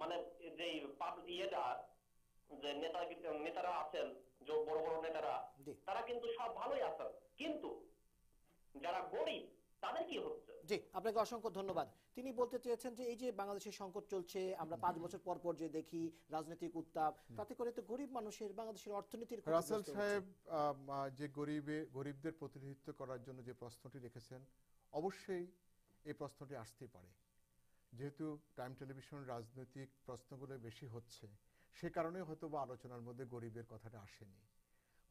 Speaker 9: মানে যে ইয়েটা, যে নেতারা আছেন, যে বড় বড় নেতারা,
Speaker 1: জি।
Speaker 9: তারা কিন্তু সব ভালোই আছেন, কিন্তু যারা গরিব তাদের কি হচ্ছে?
Speaker 1: জি, আপনাকে অসংখ্য ধন্যবাদ। তিনি বলতে চেয়েছেন যে এই যে বাংলাদেশের সংকট চলছে, আমরা ৫ বছর পর পর যে দেখি রাজনৈতিক উত্তাপ, তাতে করে তো গরিব মানুষের, বাংলাদেশের অর্থনীতির
Speaker 2: রাসেল
Speaker 1: ক্ষতিগ্রস্ত হচ্ছে।
Speaker 2: সাহেব যে গরিবদের প্রতিনিধিত্ব করার জন্য যে প্রশ্নটি রেখেছেন, অবশ্যই এই প্রশ্নটি আসতেই পারে। যেহেতু টাইম টেলিভিশন রাজনৈতিক প্রশ্নগুলো বেশি হচ্ছে, সে কারণে হয়তো বা আলোচনার মধ্যে গরিবের কথাটা আসেনি।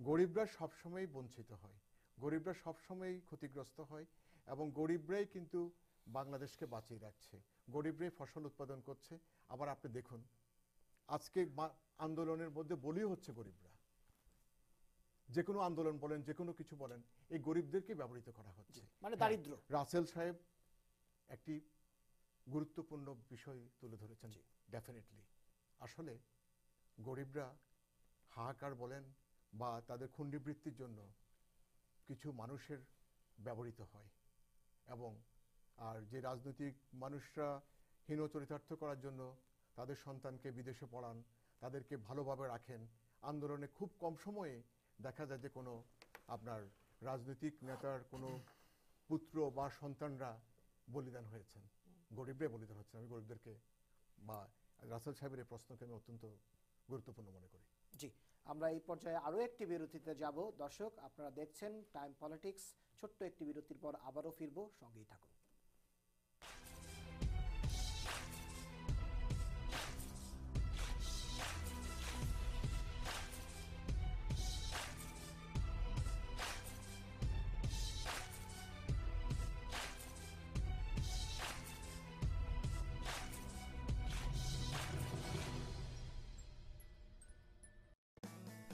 Speaker 2: গরিবরা সবসময় বঞ্চিত হয়, গরিবরা সবসময় ক্ষতিগ্রস্ত হয়, এবং গরিবরাই কিন্তু বাংলাদেশকে বাঁচিয়ে রাখছে, গরিবরাই ফসল উৎপাদন করছে। আবার আপনি দেখুন, আজকে আন্দোলনের মধ্যে বলি হচ্ছে গরিবরা। যে কোনো আন্দোলন বলেন, যে কোনো কিছু বলেন, এই গরিবদেরকে ব্যবহৃত করা হচ্ছে,
Speaker 1: মানে দারিদ্র।
Speaker 2: রাসেল সাহেব একটি গুরুত্বপূর্ণ বিষয় তুলে ধরেছেন। ডেফিনেটলি আসলে গরিবরা হাহাকার বলেন বা তাদের খুন্ডিবৃত্তির জন্য কিছু মানুষের ব্যবহৃত হয়, এবং আর যে রাজনৈতিক মানুষরা হীন চরিতার্থ করার জন্য তাদের সন্তানকে বিদেশে পড়ান, তাদেরকে ভালোভাবে রাখেন, আন্দোলনে খুব কম সময়ে দেখা যায় যে কোনো আপনার রাজনৈতিক নেতার কোনো পুত্র বা সন্তানরা বলিদান হয়েছেন, গরিবরাই বলিদান হচ্ছেন। আমি গরিবদেরকে বা রাসেল সাহেবের এই প্রশ্নকে আমি অত্যন্ত গুরুত্বপূর্ণ মনে করি।
Speaker 1: জি, আমরা এই পর্যায়ে আরো একটি বিরতিতে যাব। দর্শক, আপনারা দেখছেন টাইম পলিটিক্স। ছোট্ট একটি বিরতির পর আবারও ফিরবো, সঙ্গেই থাকুন।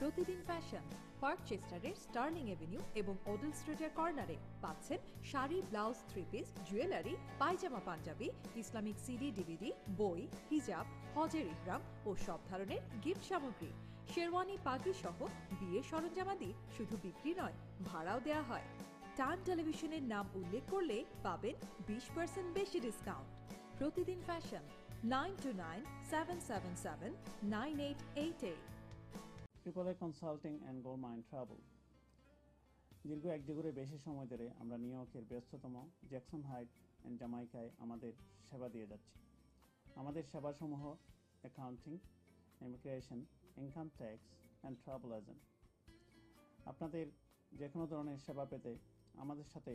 Speaker 6: প্রতিদিন ফ্যাশন পার্ক চেস্টারের স্টার্লিং এভিনিউ এবং ওডেল স্ট্রিটের কর্নারে পাচ্ছেন শাড়ি, ব্লাউজ, থ্রি পিস, জুয়েলারি, পায়জামা, পাঞ্জাবি, ইসলামিক সিডি, ডিভিডি, বই, হিজাব, হজের ইহরাম ও সব ধরনের গিফট সামগ্রী, শেরওয়ানি, পাগড়ি সহ বিয়ের সরঞ্জামাদি শুধু বিক্রি নয়, ভাড়াও দেওয়া হয়। টাইম টেলিভিশনের নাম উল্লেখ করলে পাবেন 20% বেশি ডিসকাউন্ট। প্রতিদিন fashion 9297779888।
Speaker 7: AAA consulting and gold mine travel. দীর্ঘ 1 যুগের বেশি সময় ধরে আমরা নিউ ইয়র্কের ব্যস্ততম জ্যাকসন হাইট অ্যান্ড জামাইকায় আমাদের সেবা দিয়ে যাচ্ছি। আমাদের সেবাসমূহ accounting, immigration, income tax and travel agent. আপনাদের যে কোনো ধরনের সেবা পেতে আমাদের সাথে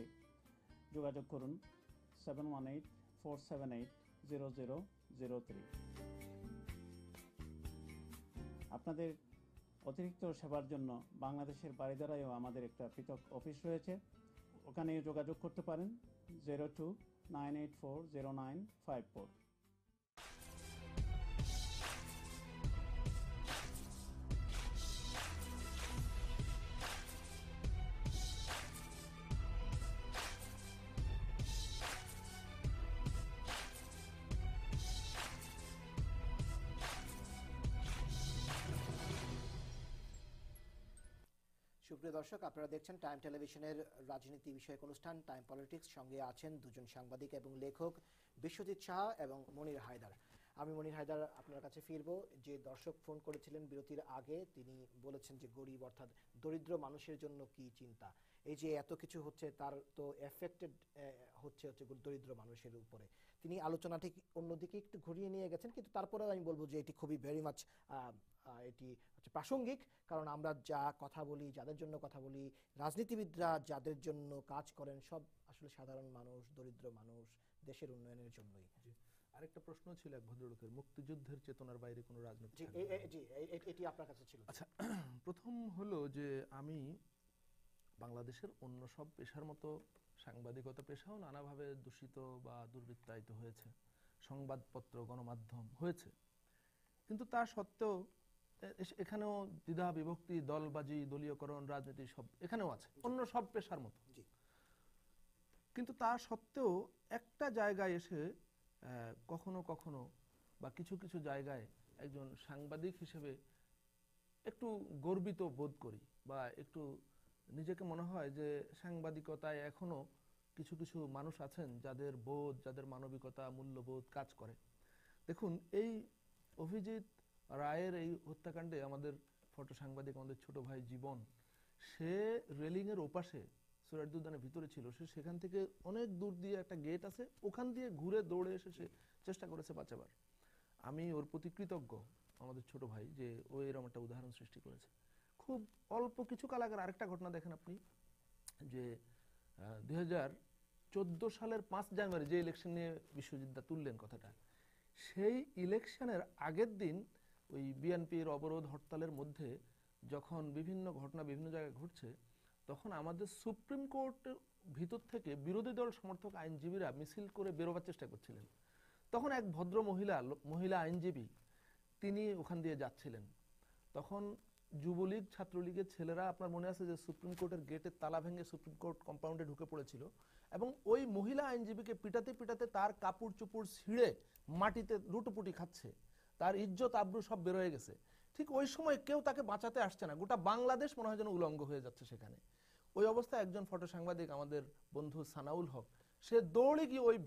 Speaker 7: যোগাযোগ করুন 718-478-0003। আপনাদের অতিরিক্ত সেবার জন্য বাংলাদেশের বারিধারায়ও আমাদের একটা পৃথক অফিস রয়েছে, ওখানে যোগাযোগ করতে পারেন 02-984-0954।
Speaker 1: সুপ্রিয় দর্শক, আপনারা দেখছেন টাইম টেলিভিশনের রাজনীতি বিষয়ক অনুষ্ঠান টাইম পলিটিক্স। সঙ্গে আছেন দুজন সাংবাদিক এবং লেখক, বিশ্বজিৎ সাহা এবং মনির হায়দার। আমি মনির হায়দার আপনার কাছে ফিরবো। যে দর্শক ফোন করেছিলেন বিরতির আগে, তিনি বলেছেন যে গরিব অর্থাৎ দরিদ্র মানুষের জন্য কি চিন্তা। এই যে এত কিছু হচ্ছে, তার তো এফেক্টেড হচ্ছে দরিদ্র মানুষের উপরে। তিনি আলোচনাটি অন্যদিকে একটু ঘুরিয়ে নিয়ে গেছেন, কিন্তু তারপরেও আমি বলবো যে এটি খুবই ভেরি মাচ এটি হচ্ছে প্রাসঙ্গিক। কারণ আমরা যা কথা বলি, যাদের জন্য কথা বলি, রাজনীতিবিদরা যাদের জন্য কাজ করেন, সব আসলে সাধারণ মানুষ, দরিদ্র মানুষ, দেশের উন্নয়নের জন্যই।
Speaker 3: আরেকটা প্রশ্ন ছিল এক ভদ্রলোকের, মুক্তিযুদ্ধের চেতনার বাইরে কোনো রাজনীতি
Speaker 1: জি, এটি আপনার কাছে ছিল।
Speaker 3: আচ্ছা, প্রথম হলো যে আমি বাংলাদেশের অন্য সব পেশার মতো সাংবাদিকতা পেশাও নানাভাবে দূষিত বা দুর্বৃত্তায়িত হয়েছে, সংবাদপত্র, গণমাধ্যম হয়েছে, কিন্তু তা সত্ত্বেও এখানেও দ্বিধা বিভক্তি, দলবাজি, দলীয়করণ, রাজনীতি সব এখানেও আছে, অন্য সব পেশার মতো। কিন্তু তা সত্ত্বেও একটা জায়গায় এসে কখনো কখনো বা কিছু কিছু জায়গায় একজন সাংবাদিক হিসেবে একটু গর্বিত বোধ করি, বা একটু নিজেকে মনে হয় যে সাংবাদিকতায় এখনো কিছু কিছু মানুষ আছেন যাদের বোধ, যাদের মানবিকতা, মূল্যবোধ কাজ করে। দেখুন, এই অভিজিৎ রায়ের এই হত্যাকাণ্ডে আমাদের ফটো সাংবাদিক, আমাদের ছোট ভাই জীবন, সে রেলিংয়ের ওপাশে সোহরাওয়ার্দী উদ্যানের ভিতরে ছিল, সে সেখান থেকে অনেক দূর দিয়ে একটা গেট আছে, ওখান দিয়ে ঘুরে দৌড়ে এসে সে চেষ্টা করেছে বাঁচাবার। আমি ওর প্রতি কৃতজ্ঞ, আমাদের ছোট ভাই, যে ও এরকম একটা উদাহরণ সৃষ্টি করেছে। খুব অল্প কিছু কাল আগের আরেকটা ঘটনা দেখেন আপনি, যে 2014 সালের 5 জানুয়ারি যে ইলেকশন নিয়ে বিশ্বজিৎ দা তুললেন কথাটা, সেই ইলেকশনের আগের দিন ওই বিএনপির অবরোধ হরতালের মধ্যে যখন বিভিন্ন ঘটনা বিভিন্ন জায়গায় ঘটছে, তখন আমাদের সুপ্রিম কোর্টের ভিতর থেকে বিরোধী দল সমর্থক আইনজীবীরা মিছিল করে বেরোবার চেষ্টা করছিলেন। তখন এক ভদ্র মহিলা আইনজীবী তিনি ওখান দিয়ে যাচ্ছিলেন। তখন যুবলীগ ছাত্রলীগের ছেলেরা, আপনার মনে আছে যে সুপ্রিম কোর্টের গেটের তালা ভেঙে সুপ্রিম কোর্ট কম্পাউন্ডে ঢুকে পড়েছিল, এবং ওই মহিলা আইনজীবীকে পিটাতে পিটাতে তার কাপড় চুপড় ছিঁড়ে মাটিতে লুটোপুটি খাচ্ছে, তার ইজ্জত আবরু সব বেরোয় গেছে। ঠিক ওই সময় কেউ তাকে বাঁচাতে আসছে না, গোটা বাংলাদেশ মনে হয় যেন উলঙ্গ হয়ে যাচ্ছে সেখানে। ওই অবস্থায় একজন ফটো সাংবাদিক আমাদের বন্ধু সানাউল হক, সে দৌড়ে গিয়ে ওই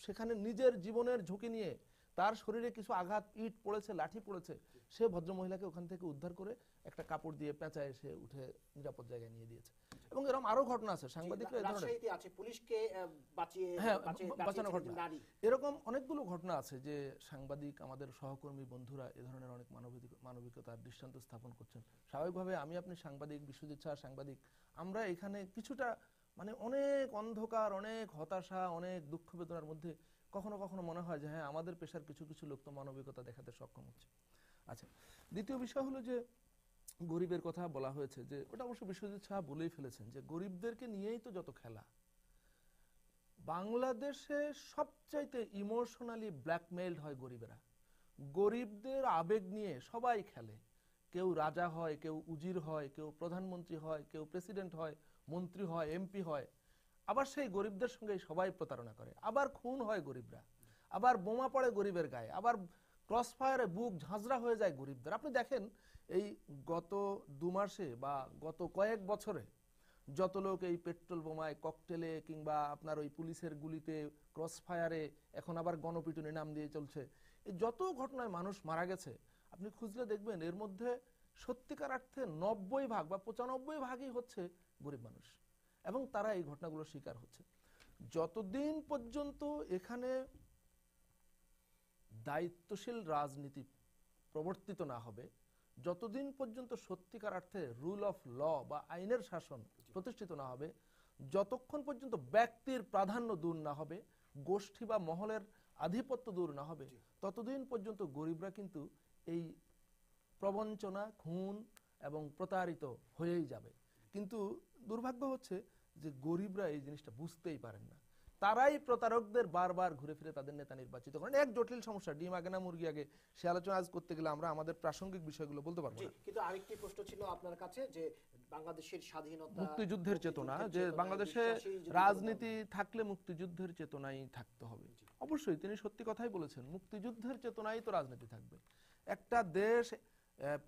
Speaker 3: সেখানে নিজের জীবনের ঝুঁকি নিয়ে, তার শরীরে কিছু আঘাত, ইট পড়েছে, লাঠি পড়েছে, সে ভদ্র মহিলাকে ওখান থেকে উদ্ধার করে একটা কাপড় দিয়ে পেঁচায় এসে উঠে নিরাপদ জায়গায় নিয়ে দিয়েছে। এবং এরকম আরো ঘটনা আছে, সাংবাদিকরা বাঁচানোর ঘটনা, এরকম অনেকগুলো ঘটনা আছে যে সাংবাদিক আমাদের সহকর্মী বন্ধুরা এ ধরনের অনেক মানবিকতার দৃষ্টান্ত স্থাপন করছেন। স্বাভাবিকভাবে আমি আপনি সাংবাদিক, বিশ্বজিৎ শাহ সাংবাদিক, আমরা এখানে কিছুটা মানে অনেক অন্ধকার, অনেক হতাশা, অনেক দুঃখ বেদনার মধ্যে কখনো কখনো মনে হয় যে হ্যাঁ, আমাদের পেশার কিছু কিছু লোক তো মানবিকতা দেখাতে সক্ষম হচ্ছে। আচ্ছা, দ্বিতীয় বিষয় হলো যে গরিবের কথা বলা হয়েছে, যে ওটা অবশ্য বিশ্বজিৎ শাহ বলেই ফেলেছেন যে গরিবদেরকে নিয়েই তো যত খেলা। বাংলাদেশে সবচাইতে ইমোশনালি ব্ল্যাকমেইলড হয় গরিবেরা। গরিবদের আবেগ নিয়ে সবাই খেলে, কেউ রাজা হয়, কেউ উজির হয়, কেউ প্রধানমন্ত্রী হয়, কেউ প্রেসিডেন্ট হয়, মন্ত্রী হয়, এমপি হয়। আবার সেই গরিবদের সঙ্গে সবাই প্রতারণা করে, আবার খুন হয় গরিবরা, আবার বোমা পড়ে গরিবের গায়ে, আবার ক্রসফায়ারে বুক ঝাঁঝরা হয়ে যায় গরিবদের। আপনি দেখেন এই গত 2 মাসে বা গত কয়েক বছরে যত লোক এই পেট্রোল বোমায়, ককটেলে, কিংবা আপনার ওই পুলিশের গুলিতে, ক্রসফায়ারে, এখন আবার গণপিটুনি নাম দিয়ে চলছে, এই যত ঘটনায় মানুষ মারা গেছে, আপনি খুঁজলে দেখবেন এর মধ্যে সত্যিকার অর্থে 90 ভাগ বা 95 ভাগই হচ্ছে গরিব মানুষ, এবং তারা এই ঘটনাগুলোর শিকার হচ্ছে। যতদিন পর্যন্ত এখানে দায়িত্বশীল রাজনীতি প্রবর্তিত না হবে, যতদিন পর্যন্ত সত্যিকার অর্থে রুল অফ ল বা আইনের শাসন প্রতিষ্ঠিত না হবে, যতক্ষণ পর্যন্ত ব্যক্তির প্রাধান্য দূর না হবে, গোষ্ঠী বা মহলের আধিপত্য দূর না হবে, ততদিন পর্যন্ত গরিবরা কিন্তু এই প্রবঞ্চনা, খুন এবং প্রতারিত হয়েই যাবে। কিন্তু দুর্ভাগ্য হচ্ছে যে গরিবরা এই জিনিসটা বুঝতেই পারেন না, তারাই প্রতারকদের বারবার ঘুরে ফিরে তাদের নেতা নির্বাচিত করেন। এক জটিল সমস্যা, ডিম আগে না মুরগি আগে, সে আলোচনা আজ করতে গেলে আমরা আমাদের প্রাসঙ্গিক বিষয়গুলো বলতে পারবো না।
Speaker 1: কিন্তু আরেকটি প্রশ্ন ছিল আপনার কাছে, যে বাংলাদেশের স্বাধীনতা,
Speaker 3: মুক্তিযুদ্ধের চেতনা, যে বাংলাদেশে রাজনীতি থাকলে মুক্তিযুদ্ধের চেতনাই থাকতে হবে। অবশ্যই তিনি সত্যি কথাই বলেছেন, মুক্তিযুদ্ধের চেতনাই তো রাজনীতি থাকবে। একটা দেশ,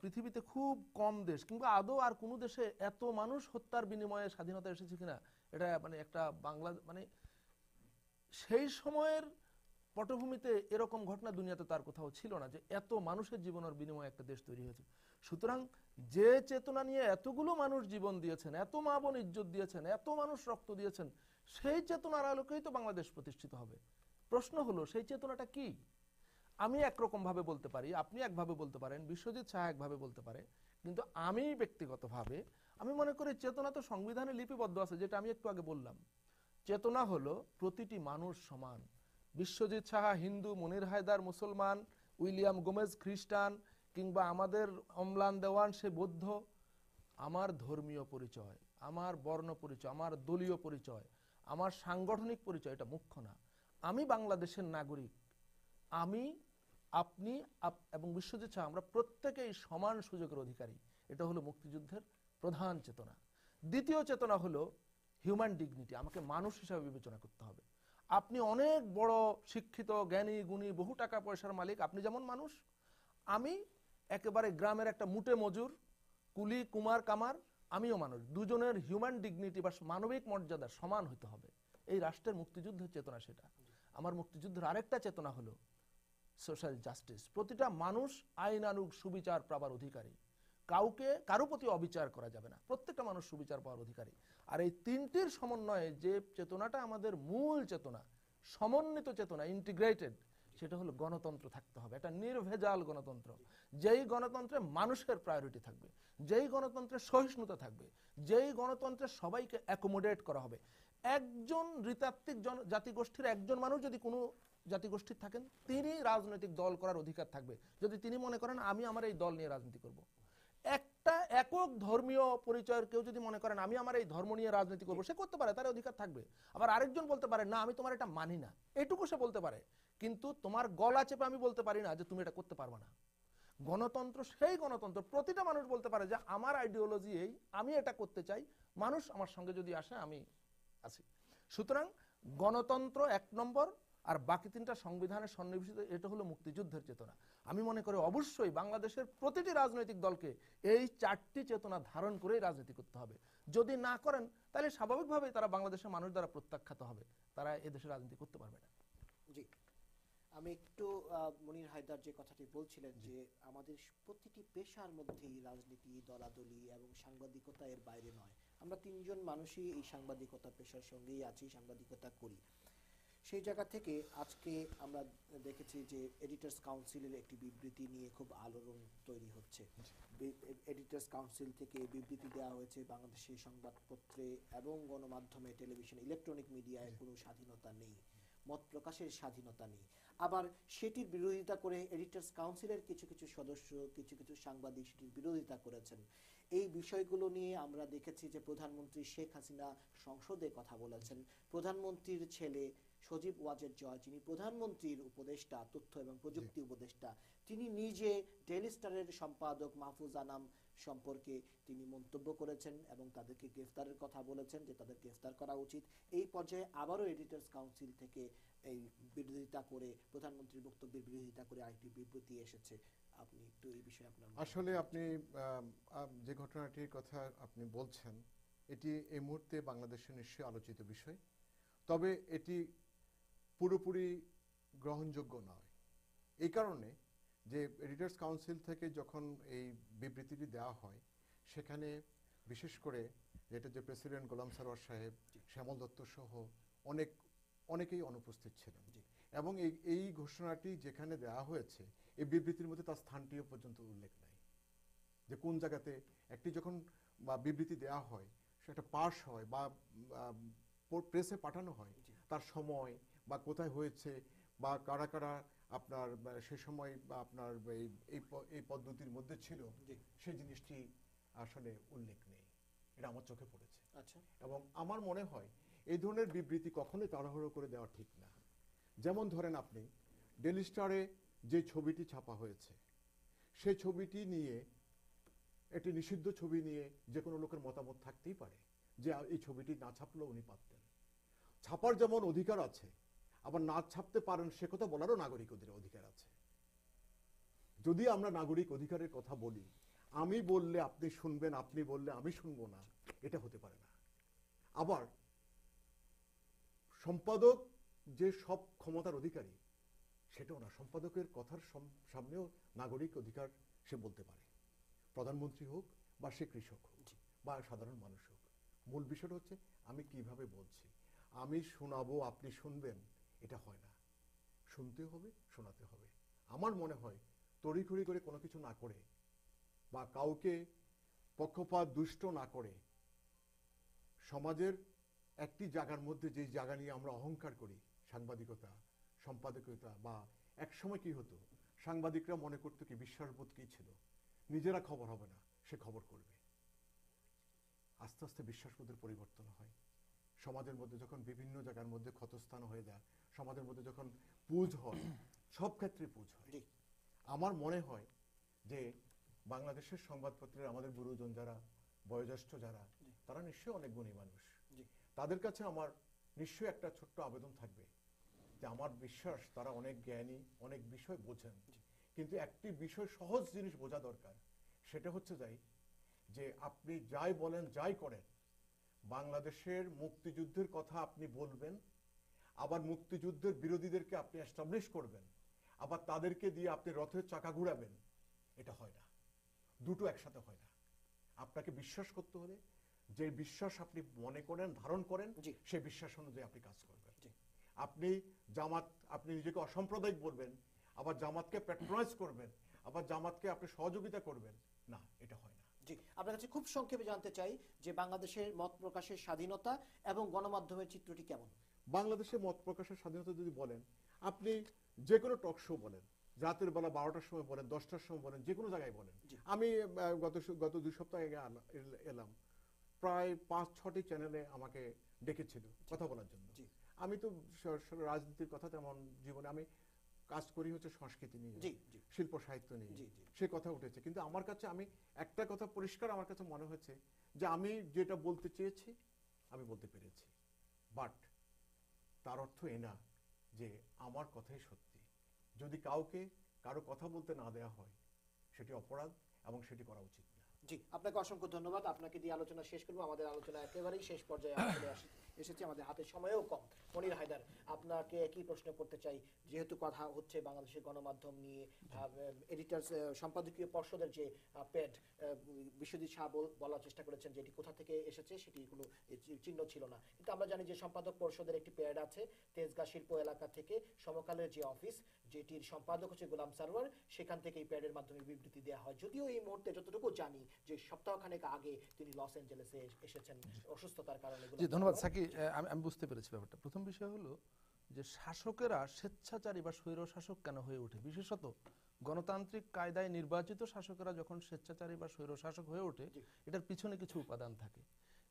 Speaker 3: পৃথিবীতে খুব কম দেশ কিংবা আদৌ আর কোনো দেশে এত মানুষ হত্যার বিনিময়ে স্বাধীনতা এসেছে কিনা, এটা মানে একটা বাংলা মানে সেই সময়ের পটভূমিতে এরকম ঘটনা দুনিয়াতে তার কোথাও ছিল না, যে এত মানুষের জীবনের বিনিময়ে একটা দেশ তৈরি হয়েছে। সুতরাং যে চেতনা নিয়ে এতগুলো মানুষ জীবন দিয়েছেন, এত মা বোন ইজ্জত দিয়েছেন, এত মানুষ রক্ত দিয়েছেন, সেই চেতনার আলোকেই তো বাংলাদেশ প্রতিষ্ঠিত হবে। প্রশ্ন হলো সেই চেতনাটা কি? আমি একরকম ভাবে বলতে পারি, আপনি একভাবে বলতে পারেন, বিশ্বজিৎ শাহ একভাবে বলতে পারে, কিন্তু আমি ব্যক্তিগতভাবে আমি মনে করি চেতনা তো সংবিধানে লিপিবদ্ধ আছে, যেটা আমি একটু আগে বললাম। চেতনা হলো প্রতিটি মানুষ সমান। বিশ্বজিৎ শাহ হিন্দু, মনির হায়দার মুসলমান, উইলিয়াম গোমেজ খ্রিস্টান, কিংবা আমাদের অম্লান দেওয়ান সে বৌদ্ধ, আমার ধর্মীয় পরিচয়, আমার বর্ণ পরিচয়, আমার দলীয় পরিচয়, আমার সাংগঠনিক পরিচয় এটা মুখ্য না। আমি বাংলাদেশের নাগরিক, আমি, আপনি এবং বিশ্বজিৎ শাহ, আমরা প্রত্যেকেই সমান সুযোগের অধিকারী। এটা হলো মুক্তিযুদ্ধের প্রধান চেতনা। দ্বিতীয় চেতনা হলো হিউম্যান ডিগনিটি, আমাকে মানুষ হিসাবে বিবেচনা করতে হবে। আপনি অনেক বড় শিক্ষিত, জ্ঞানী, গুণী, বহু টাকা পয়সার মালিক, আপনি যেমন মানুষ, আমি একেবারে গ্রামের একটা মুটে মজুর, কুলি, কুমার, কামার, আমিও মানুষ। দুজনের হিউম্যান ডিগনিটি বা মানবিক মর্যাদা সমান হতে হবে। এই রাষ্ট্রের মুক্তিযুদ্ধের চেতনা সেটা। আমার মুক্তিযুদ্ধের আরেকটা চেতনা হলো সোশ্যাল জাস্টিস, প্রতিটা মানুষ আইনানুগ সুবিচার পাবার অধিকারী। কারো প্রতি অবিচার করা যাবে না, প্রত্যেকটা মানুষ সুবিচার পাওয়ার অধিকারী। আর এই তিনটির সমন্বয়ে যে চেতনাটা আমাদের মূল চেতনা, সমন্বিত চেতনা, ইন্টিগ্রেটেড, সেটা হলো গণতন্ত্র থাকতে হবে, একটা নির্ভেজাল গণতন্ত্র, যেই গণতন্ত্রে মানুষের প্রায়োরিটি থাকবে, যেই গণতন্ত্রে সহিষ্ণুতা থাকবে, যেই গণতন্ত্রে সবাইকে অ্যাকোমোডেট করা হবে। একজন নৃতাত্ত্বিক জাতিগোষ্ঠীর একজন মানুষ যদি কোনো জাতিগোষ্ঠীর থাকেন, তিনি রাজনৈতিক দল করার অধিকার থাকবে যদি তিনি মনে করেন আমি আমার এই দল নিয়ে রাজনীতি করব। একটা একক ধর্মীয় পরিচয়ের কেউ যদি মনে করেন আমি আমার এই ধর্ম নিয়ে রাজনীতি করবো, সে করতে পারে, তার অধিকার থাকবে। আবার আরেকজন বলতে পারে না, আমি তোমার এটা মানি না, এটুকু সে বলতে পারে, কিন্তু তোমার গলা চেপে আমি বলতে পারি না যে তুমি এটা করতে পারবে না। গণতন্ত্র সেই গণতন্ত্র, প্রতিটা মানুষ বলতে পারে যে আমার আইডিওলজি এই, আমি এটা করতে চাই, মানুষ আমার সঙ্গে যদি আসে আমি আছি। সুতরাং গণতন্ত্র এক নম্বর, আর বাকি তিনটা সংবিধানের সন্নিবেশিত, এটা হলো মুক্তিযুদ্ধের চেতনা। আমি মনে করি অবশ্যই বাংলাদেশের প্রতিটি রাজনৈতিক দলকে এই চারটি চেতনা ধারণ করেই রাজনীতি করতে হবে। যদি না করেন তাহলে স্বাভাবিকভাবেই তারা বাংলাদেশের মানুষ দ্বারা প্রত্যাখ্যাত হবে, তারা এদেশে রাজনীতি করতে পারবে না।
Speaker 1: জি, আমি একটু মনির হায়দার যে কথাটি বলছিলেন যে আমাদের প্রতিটি পেশার মধ্যেই রাজনীতি, দলাদলি এবং সাংবাদিকতা এর বাইরে নয়। আমরা তিনজন মানুষই এই সাংবাদিকতা পেশার সঙ্গেই আছি, সাংবাদিকতা করি। সেই জায়গা থেকে আজকে আমরা দেখেছি যে এডিটর্স কাউন্সিলের একটি বিবৃতি নিয়ে খুব আলোড়ন তৈরি হচ্ছে। এডিটর্স কাউন্সিল থেকে বিবৃতি দেওয়া হয়েছে বাংলাদেশের সংবাদপত্রে এবং গণমাধ্যমে, টেলিভিশন, ইলেকট্রনিক মিডিয়ায় কোনো স্বাধীনতা নেই, মত প্রকাশের স্বাধীনতা নেই। আবার সেটির বিরোধিতা করে এডিটর্স কাউন্সিলের কিছু কিছু সদস্য, কিছু কিছু সাংবাদিক সেটির বিরোধিতা করেছেন। এই বিষয়গুলো নিয়ে আমরা দেখেছি যে প্রধানমন্ত্রী শেখ হাসিনা সংসদে কথা বলেছেন। প্রধানমন্ত্রীর ছেলে সজীব ওয়াজেদ জয়, যিনি প্রধানমন্ত্রীর উপদেষ্টা, তথ্য এবং প্রযুক্তি উপদেষ্টা, তিনি নিজে ডেইলি স্টারের সম্পাদক মাহফুজ আনাম সম্পর্কে তিনি মন্তব্য করেছেন এবং তাদেরকে গ্রেফতারের কথা বলেছেন, যে তাদের গ্রেফতার করা উচিত। এই পর্যায়ে আবারও এডিটর্স কাউন্সিল থেকে এই বিরোধিতা করে, প্রধানমন্ত্রীর বক্তব্যের বিরোধিতা করে আরেকটি বিবৃতি এসেছে। আপনি একটু এই বিষয়ে আপনার
Speaker 2: আসলে আপনি যে ঘটনাটির কথা আপনি বলছেন, এটি এই মুহূর্তে বাংলাদেশে নিশ্চয়ই আলোচিত বিষয়, তবে এটি পুরোপুরি গ্রহণযোগ্য নয়। এই কারণে যে এডিটর্স কাউন্সিল থেকে যখন এই বিবৃতিটি দেওয়া হয়, সেখানে বিশেষ করে যেটা যে প্রেসিডেন্ট গোলাম সারোয়ার সাহেব, শ্যামল দত্ত সহ অনেকেই অনুপস্থিত ছিলেন, এবং এই ঘোষণাটি যেখানে দেওয়া হয়েছে এই বিবৃতির মধ্যে তার স্থানটিও পর্যন্ত উল্লেখ নাই, যে কোন জায়গাতে একটি যখন বিবৃতি দেওয়া হয়, সেটা পাস হয় বা প্রেসে পাঠানো হয়, তার সময় বা কোথায় হয়েছে বা কারা কারা আপনার সে সময় বা আপনার এই পদ্ধতির মধ্যে ছিল, সেই জিনিসটি আসলে উল্লেখ নেই। এটা আমার চোখে পড়েছে।
Speaker 1: আচ্ছা,
Speaker 2: এবং আমার মনে হয় এই ধরনের বিবৃতি কখনোই তাড়াহুড়ো করে দেওয়া ঠিক না। যেমন ধরেন আপনি ডেইলি স্টারে যে ছবিটি ছাপা হয়েছে, সেই ছবিটি নিয়ে, একটি নিষিদ্ধ ছবি নিয়ে যে কোনো লোকের মতামত থাকতেই পারে যে এই ছবিটি না ছাপলেও উনি পারতেন। ছাপার যেমন অধিকার আছে, আবার না ছাপতে পারেন সে কথা বলারও নাগরিকদের অধিকার আছে। যদি আমরা নাগরিক অধিকারের কথা বলি, আমি বললে আপনি শুনবেন, আপনি বললে আমি শুনবো না, এটা হতে পারে না। আবার সম্পাদক যে সব ক্ষমতার অধিকারী সেটাও না, সম্পাদকের কথার সামনেও নাগরিক অধিকার সে বলতে পারে, প্রধানমন্ত্রী হোক বা সে কৃষক হোক বা সাধারণ মানুষ হোক। মূল বিষয়টা হচ্ছে আমি কিভাবে বলছি, আমি শোনাবো আপনি শুনবেন, এটা হয় না। শুনতে হবে, শোনাতে হবে। আমার মনে হয় তড়িঘড়ি করে কোনো কিছু না করে বা কাউকে পক্ষপাত দুষ্ট না করে, সমাজের একটি জায়গার মধ্যে যে জায়গা নিয়ে আমরা অহংকার করি, সাংবাদিকতা, সম্পাদকতা, বা একসময় কি হতো, সাংবাদিকরা মনে করতো কি বিশ্বাসবোধ কি ছিল, নিজেরা খবর হবে না, সে খবর করবে। আস্তে আস্তে বিশ্বাসবোধের পরিবর্তন হয়। সমাজের মধ্যে যখন বিভিন্ন জায়গার মধ্যে ক্ষতস্থান হয়ে যায়, সমাজের মধ্যে যখন পুঁজ হয়, সব ক্ষেত্রে পুঁজ হয়। আমার মনে হয় যে বাংলাদেশের সংবাদপত্রের আমাদের গুরুজন যারা, বয়োজ্যেষ্ঠ যারা, তারা নিশ্চয়ই অনেক গুণী মানুষ। তাদের কাছে আমার নিশ্চয়ই একটা ছোট্ট আবেদন থাকবে যে আমার বিশ্বাস তারা অনেক জ্ঞানী, অনেক বিষয় বোঝেন, কিন্তু একটি বিষয়, সহজ জিনিস বোঝা দরকার। সেটা হচ্ছে যে আপনি যাই বলেন, যাই করেন, বাংলাদেশের মুক্তিযুদ্ধের কথা আপনি বলবেন, আবার মুক্তিযুদ্ধের বিরোধীদেরকে আপনি এস্টাবলিশ করবেন, আবার তাদেরকে দিয়ে আপনি রথের চাকা ঘুরাবেন, এটা হয় না। দুটো একসাথে হয় না। আপনাকে বিশ্বাস করতে হলে যে বিশ্বাস আপনি মনে করেন, ধারণ করেন, সেই বিশ্বাস অনুযায়ী আপনি কাজ করবেন। আপনি আপনি নিজেকে অসাম্প্রদায়িক বলবেন, আবার জামাতকে প্যাট্রোনাইজ করবেন, আবার জামাতকে আপনি সহযোগিতা করবেন, না, এটা হয় না।
Speaker 1: জি, আপনার কাছে খুব সংক্ষেপে জানতে চাই যে বাংলাদেশের মত প্রকাশের স্বাধীনতা এবং গণমাধ্যমের চিত্রটি কেমন?
Speaker 2: বাংলাদেশের মত প্রকাশের স্বাধীনতা যদি বলেন, আপনি যে কোনো টক শো বলেন, রাতের বেলা 12টার সময় বলেন, 10টার সময় বলেন, যে কোনো জায়গায় বলেন। আমি গত 2 সপ্তাহ আগে এলাম, প্রায় 5-6টি চ্যানেলে আমাকে ডেকেছিল কথা বলার জন্য। আমি তো রাজনীতির কথা তেমন জীবনে, আমি কাজ করি হচ্ছে সংস্কৃতি নিয়ে, শিল্প সাহিত্য নিয়ে, সে কথা উঠেছে। কিন্তু আমার কাছে, আমি একটা কথা পরিষ্কার আমার কাছে মনে হয়েছে যে আমি যেটা বলতে চেয়েছি আমি বলতে পেরেছি, বাট তার অর্থ এ না যে আমার কথাই সত্যি। যদি কারো কথা বলতে না দেওয়া হয়, সেটি অপরাধ এবং সেটি করা উচিত না।
Speaker 1: জি, আপনাকে অসংখ্য ধন্যবাদ। আপনাকে দিয়ে আলোচনা শেষ করবো। আমাদের আলোচনা একেবারেই শেষ পর্যায়ে এসেছে, আমাদের হাতে সময়ও কম। মনির হায়দার, আপনাকে একই প্রশ্ন করতে চাই, যেহেতু কথা হচ্ছে বাংলাদেশের গণমাধ্যম নিয়ে, এডিটর্স সম্পাদকীয় পর্ষদের যে পেড, বিশ্বজিৎ শাহ বলার চেষ্টা করেছেন যে এটি কোথা থেকে এসেছে সেটি কোনো চিহ্ন ছিল না, কিন্তু আমরা জানি যে সম্পাদক পর্ষদের একটি পেড আছে তেজগাঁ শিল্প এলাকা থেকে, সমকালের যে অফিস যেটির সম্পাদক হচ্ছে গোলাম সারওয়ার, সেখান থেকে এই প্যাডের মাধ্যমে বিবৃতি দেওয়া হয়। যদিও এই মুহূর্তে যতটুকু জানি যে সপ্তাহখানেক আগে তিনি লস অ্যাঞ্জেলেসে এসেছেন অসুস্থতার কারণে।
Speaker 3: জি, ধন্যবাদ সাকি। আমি বুঝতে পেরেছি ব্যাপারটা। প্রথম বিষয় হলো যে শাসকেরা স্বেচ্ছাচারী বা স্বৈর শাসক কেন হয়ে ওঠে, বিশেষত গণতান্ত্রিক কায়দায় নির্বাচিত শাসকেরা যখন স্বেচ্ছাচারী বা স্বৈর শাসক হয়ে ওঠে, এটার পিছনে কিছু উপাদান থাকে।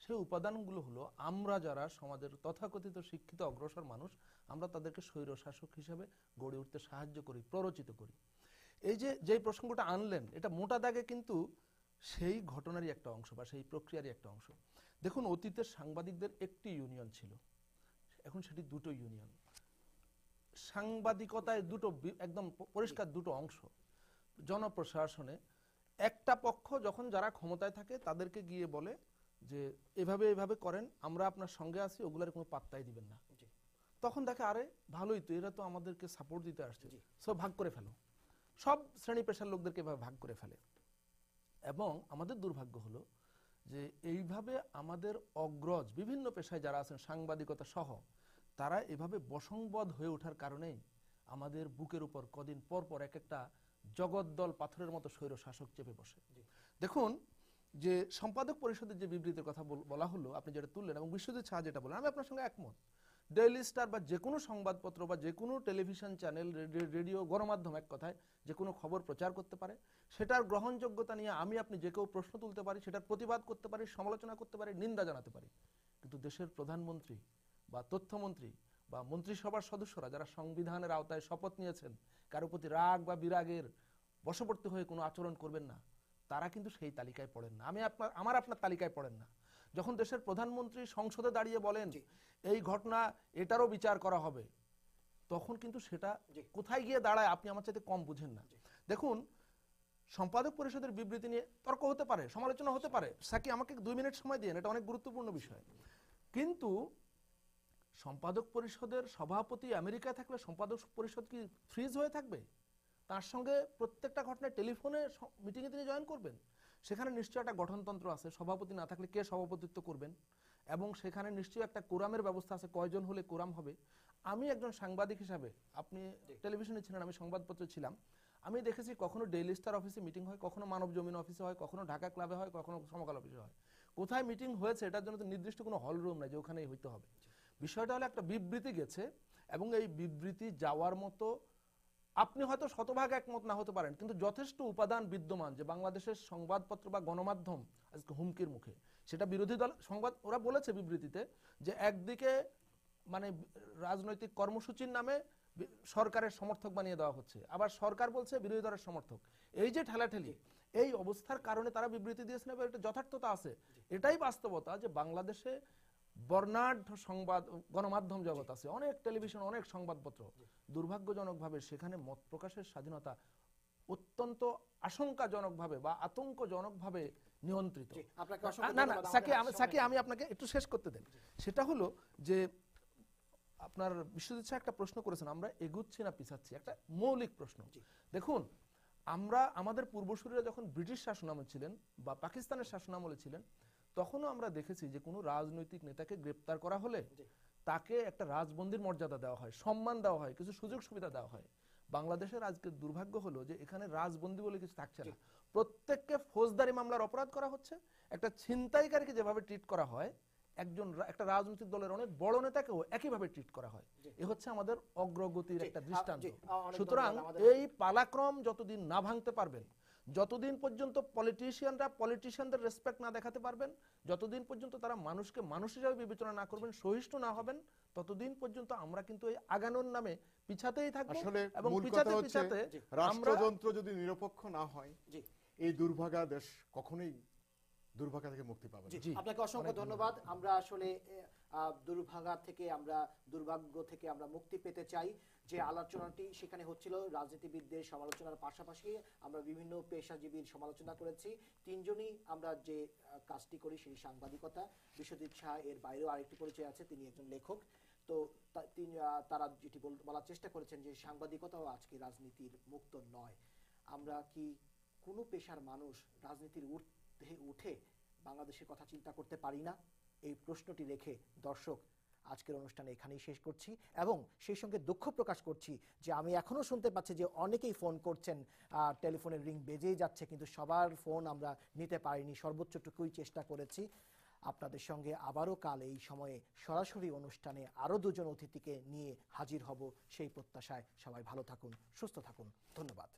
Speaker 3: সেই উপাদানগুলো হলো, আমরা যারা সমাজের তথাকথিত শিক্ষিত অগ্রসর মানুষ, আমরা তাদেরকে স্বৈর শাসক হিসেবে গড়ে উঠতে সাহায্য করি, প্ররোচিত করি। এই যে প্রসঙ্গটা আনলেন, এটা মোটা দাগে কিন্তু সেই ঘটনারই একটা অংশ বা সেই প্রক্রিয়ারই একটা অংশ। দেখুন, অতীতের সাংবাদিকদের একটি ইউনিয়ন ছিল, এখন সেটি দুটো ইউনিয়ন। সাংবাদিকতায় দুটো একদম পরিষ্কার দুটো অংশ। জনপ্রশাসনে একটা পক্ষ যখন যারা ক্ষমতায় থাকে তাদেরকে গিয়ে বলে যে এভাবে এভাবে করেন, আমরা আপনার সঙ্গে আছি, ওগুলোর কোনো পাত্তাই দিবেন না। তখন দেখে আরে ভালোই তো, এরা তো আমাদেরকে সাপোর্ট দিতে আসছে, সব ভাগ করে ফেলো, সব শ্রেণী পেশার লোকদেরকে এভাবে ভাগ করে ফেলে। এবং আমাদের দুর্ভাগ্য হলো যে এইভাবে আমাদের অগ্রজ বিভিন্ন পেশায় যারা আছেন, সাংবাদিকতা সহ, তারা এভাবে বশংবদ হয়ে ওঠার কারণেই আমাদের বুকের উপর কদিন পর পর এক একটা জগদ্দল পাথরের মতো স্বৈর শাসক চেপে বসে। দেখুন, যে সম্পাদক পরিষদের যে বিবৃতির কথা বলা হলো, আপনি যেটা তুললেন, এবং বিশ্বজিৎ শাহ যেটা বললেন, আমি আপনার সঙ্গে একমত। ডেইলি স্টার বা যে কোনো সংবাদপত্র বা যে কোনো টেলিভিশন চ্যানেল, রেডিও, গণমাধ্যম, এক কথায় যে কোনো খবর প্রচার করতে পারে, সেটার গ্রহণযোগ্যতা নিয়ে আমি আপনি যে কেউ প্রশ্ন তুলতে পারি, সেটার প্রতিবাদ করতে পারি, সমালোচনা করতে পারি, নিন্দা জানাতে পারি। কিন্তু দেশের প্রধানমন্ত্রী বা তথ্যমন্ত্রী বা মন্ত্রিসভার সদস্যরা যারা সংবিধানের আওতায় শপথ নিয়েছেন, কারো প্রতি রাগ বা বিরাগের বশবর্তী হয়ে কোনো আচরণ করবেন না, তারা কিন্তু সেই তালিকায় পড়েন না। আমার আপনার তালিকায় পড়েন না। যখন দেশের প্রধানমন্ত্রী সংসদে দাঁড়িয়ে বলেন এই ঘটনা, এটারও বিচার করা হবে, তখন কিন্তু সেটা কোথায় গিয়ে দাঁড়ায় আপনি আমার চাইতে কম বুঝেন না। দেখুন, সম্পাদক পরিষদের বিবৃতি নিয়ে তর্ক হতে পারে, সমালোচনা হতে পারে। সাকি, আমাকে 2 মিনিট সময় দিন, এটা অনেক গুরুত্বপূর্ণ বিষয়। কিন্তু সম্পাদক পরিষদের সভাপতি আমেরিকায় থাকলে সম্পাদক পরিষদ কি ফ্রিজ হয়ে থাকবে? তার সঙ্গে প্রত্যেকটা ঘটনায় টেলিফোনে মিটিংয়ে তিনি জয়েন করবেন। সেখানে নিশ্চয়ই একটা গঠনতন্ত্র আছে, সভাপতি না থাকলে কে সভাপতিত্ব করবেন, এবং সেখানে নিশ্চয়ই একটা কোরামের ব্যবস্থা আছে, কয়জন হলে কোরাম হবে। আমি একজন সাংবাদিক হিসাবে, আপনি টেলিভিশনে ছিলেন, আমি সংবাদপত্রে ছিলাম, আমি দেখেছি কখনো ডেইলি স্টার অফিসে মিটিং হয়, কখনো মানব জমিন অফিসে হয়, কখনো ঢাকা ক্লাবে হয়, কখনো সমকাল অফিসে হয়। কোথায় মিটিং হয়েছে এটার জন্য তো নির্দিষ্ট কোনো হল রুম নাই যে ওখানেই হইতে হবে। বিষয়টা হলো একটা বিবৃতি গেছে, এবং এই বিবৃতি যাওয়ার মতো আপনি হয়তো শতভাগ একমত না হতে পারেন, কিন্তু যথেষ্ট উপাদান বিদ্যমান যে বাংলাদেশের সংবাদপত্র বা গণমাধ্যম আজকে হুমকির মুখে। সেটা বিরোধী দল সংবাদ, ওরা বলেছে বিবৃতিতে যে একদিকে মানে রাজনৈতিক কর্মসূচির নামে সরকারের সমর্থক বানিয়ে দেওয়া হচ্ছে, আবার সরকার বলছে বিরোধী দলের সমর্থক। এই যে ঠেলাঠেলি, এই অবস্থার কারণে তারা বিবৃতি দিয়েছেন, এবং এটা যথার্থতা আছে। এটাই বাস্তবতা যে বাংলাদেশে বর্ণাঢ্য সংবাদ গণমাধ্যম জগৎ আছে, অনেক টেলিভিশন, অনেক সংবাদপত্র। দুর্ভাগ্যজনকভাবে সেখানে মত প্রকাশের স্বাধীনতা অত্যন্ত আশঙ্কাজনকভাবে বা আতঙ্কজনকভাবে নিয়ন্ত্রিত। না না সাকি, আমি আপনাকে একটু শেষ করতে দেন। সেটা হলো যে আপনার বিশ্বজিৎ স্যার একটা প্রশ্ন করেছেন, আমরা এগুচ্ছি না পিছাচ্ছি, একটা মৌলিক প্রশ্ন। দেখুন, আমরা আমাদের পূর্বসূরীরা যখন ব্রিটিশ শাসনামলে ছিলেন বা পাকিস্তানের শাসনামলে ছিলেন, তখনও আমরা দেখেছি যে কোনো রাজনৈতিক নেতাকে গ্রেপ্তার করা হলে তাকে একটা রাজবন্দির মর্যাদা দেওয়া হয়, সম্মান দেওয়া হয়, কিছু সুযোগ সুবিধা দেওয়া হয়। বাংলাদেশের আজকে দুর্ভাগ্য হলো যে এখানে রাজবন্দি বলে কিছু থাকছে না, প্রত্যেককে ফৌজদারি মামলার অপরাধ করা হচ্ছে। একটা ছিনতাইকারীকে যেভাবে ট্রিট করা হয়, একটা রাজনৈতিক দলের অনেক বড় নেতাকেও একইভাবে ট্রিট করা হয়। এ হচ্ছে আমাদের অগ্রগতির একটা দৃষ্টান্ত। সুতরাং এই পালাক্রম যতদিন না ভাঙতে পারবেন, যতদিন পর্যন্ত পলিটিশিয়ানদের রেসপেক্ট না দেখাতে পারবেন, যতদিন পর্যন্ত তারা মানুষকে মানুষ হিসেবে বিবেচনা না করবেন, সহিষ্ণু না হবেন, ততদিন পর্যন্ত আমরা কিন্তু এই আগানোর নামে পিছাতেই থাকবো।
Speaker 2: আসলে
Speaker 3: এবং
Speaker 2: মূল কথা
Speaker 3: পিছাতে
Speaker 2: হচ্ছে
Speaker 3: পিছাতে
Speaker 2: রাষ্ট্রযন্ত্র যদি নিরপেক্ষ না হয়, এই দুর্ভাগা দেশ কখনোই দুর্ভাগা থেকে মুক্তি পাবে না।
Speaker 1: আপনাকে অসংখ্য ধন্যবাদ। আমরা আসলে দুর্ভাগা থেকে, আমরা দুর্ভাগ্য থেকে আমরা মুক্তি পেতে চাই। যে আলোচনাটি সেখানে হচ্ছিল রাজনীতিবিদদের সমালোচনার পাশাপাশি আমরা বিভিন্ন পেশাজীবীর সমালোচনা করেছি। তিনজনই আমরা যে কাজটি করি সেই সাংবাদিকতা। বিশ্বজিৎ শাহ এর বাইরেও আরেকটি পরিচয় আছে, তিনি একজন লেখক। তো তারা যেটি বলার চেষ্টা করেছেন যে সাংবাদিকতাও আজকে রাজনীতির মুক্ত নয়। আমরা কি কোনো পেশার মানুষ রাজনীতির ঊর্ধ্বে উঠে বাংলাদেশের কথা চিন্তা করতে পারি না? এই প্রশ্নটি রেখে দর্শক আজকের অনুষ্ঠানে এখানেই শেষ করছি এবং সেই সঙ্গে দুঃখ প্রকাশ করছি যে আমি এখনো শুনতে পাচ্ছি যে অনেকেই ফোন করছেন, টেলিফোনের রিং বেজেই যাচ্ছে, কিন্তু সবার ফোন আমরা নিতে পারিনি, সর্বোচ্চটুকুই চেষ্টা করেছি। আপনাদের সঙ্গে আবারও কাল এই সময়ে সরাসরি অনুষ্ঠানে আরও দুজন অতিথিকে নিয়ে হাজির হব সেই প্রত্যাশায়। সবাই ভালো থাকুন, সুস্থ থাকুন, ধন্যবাদ।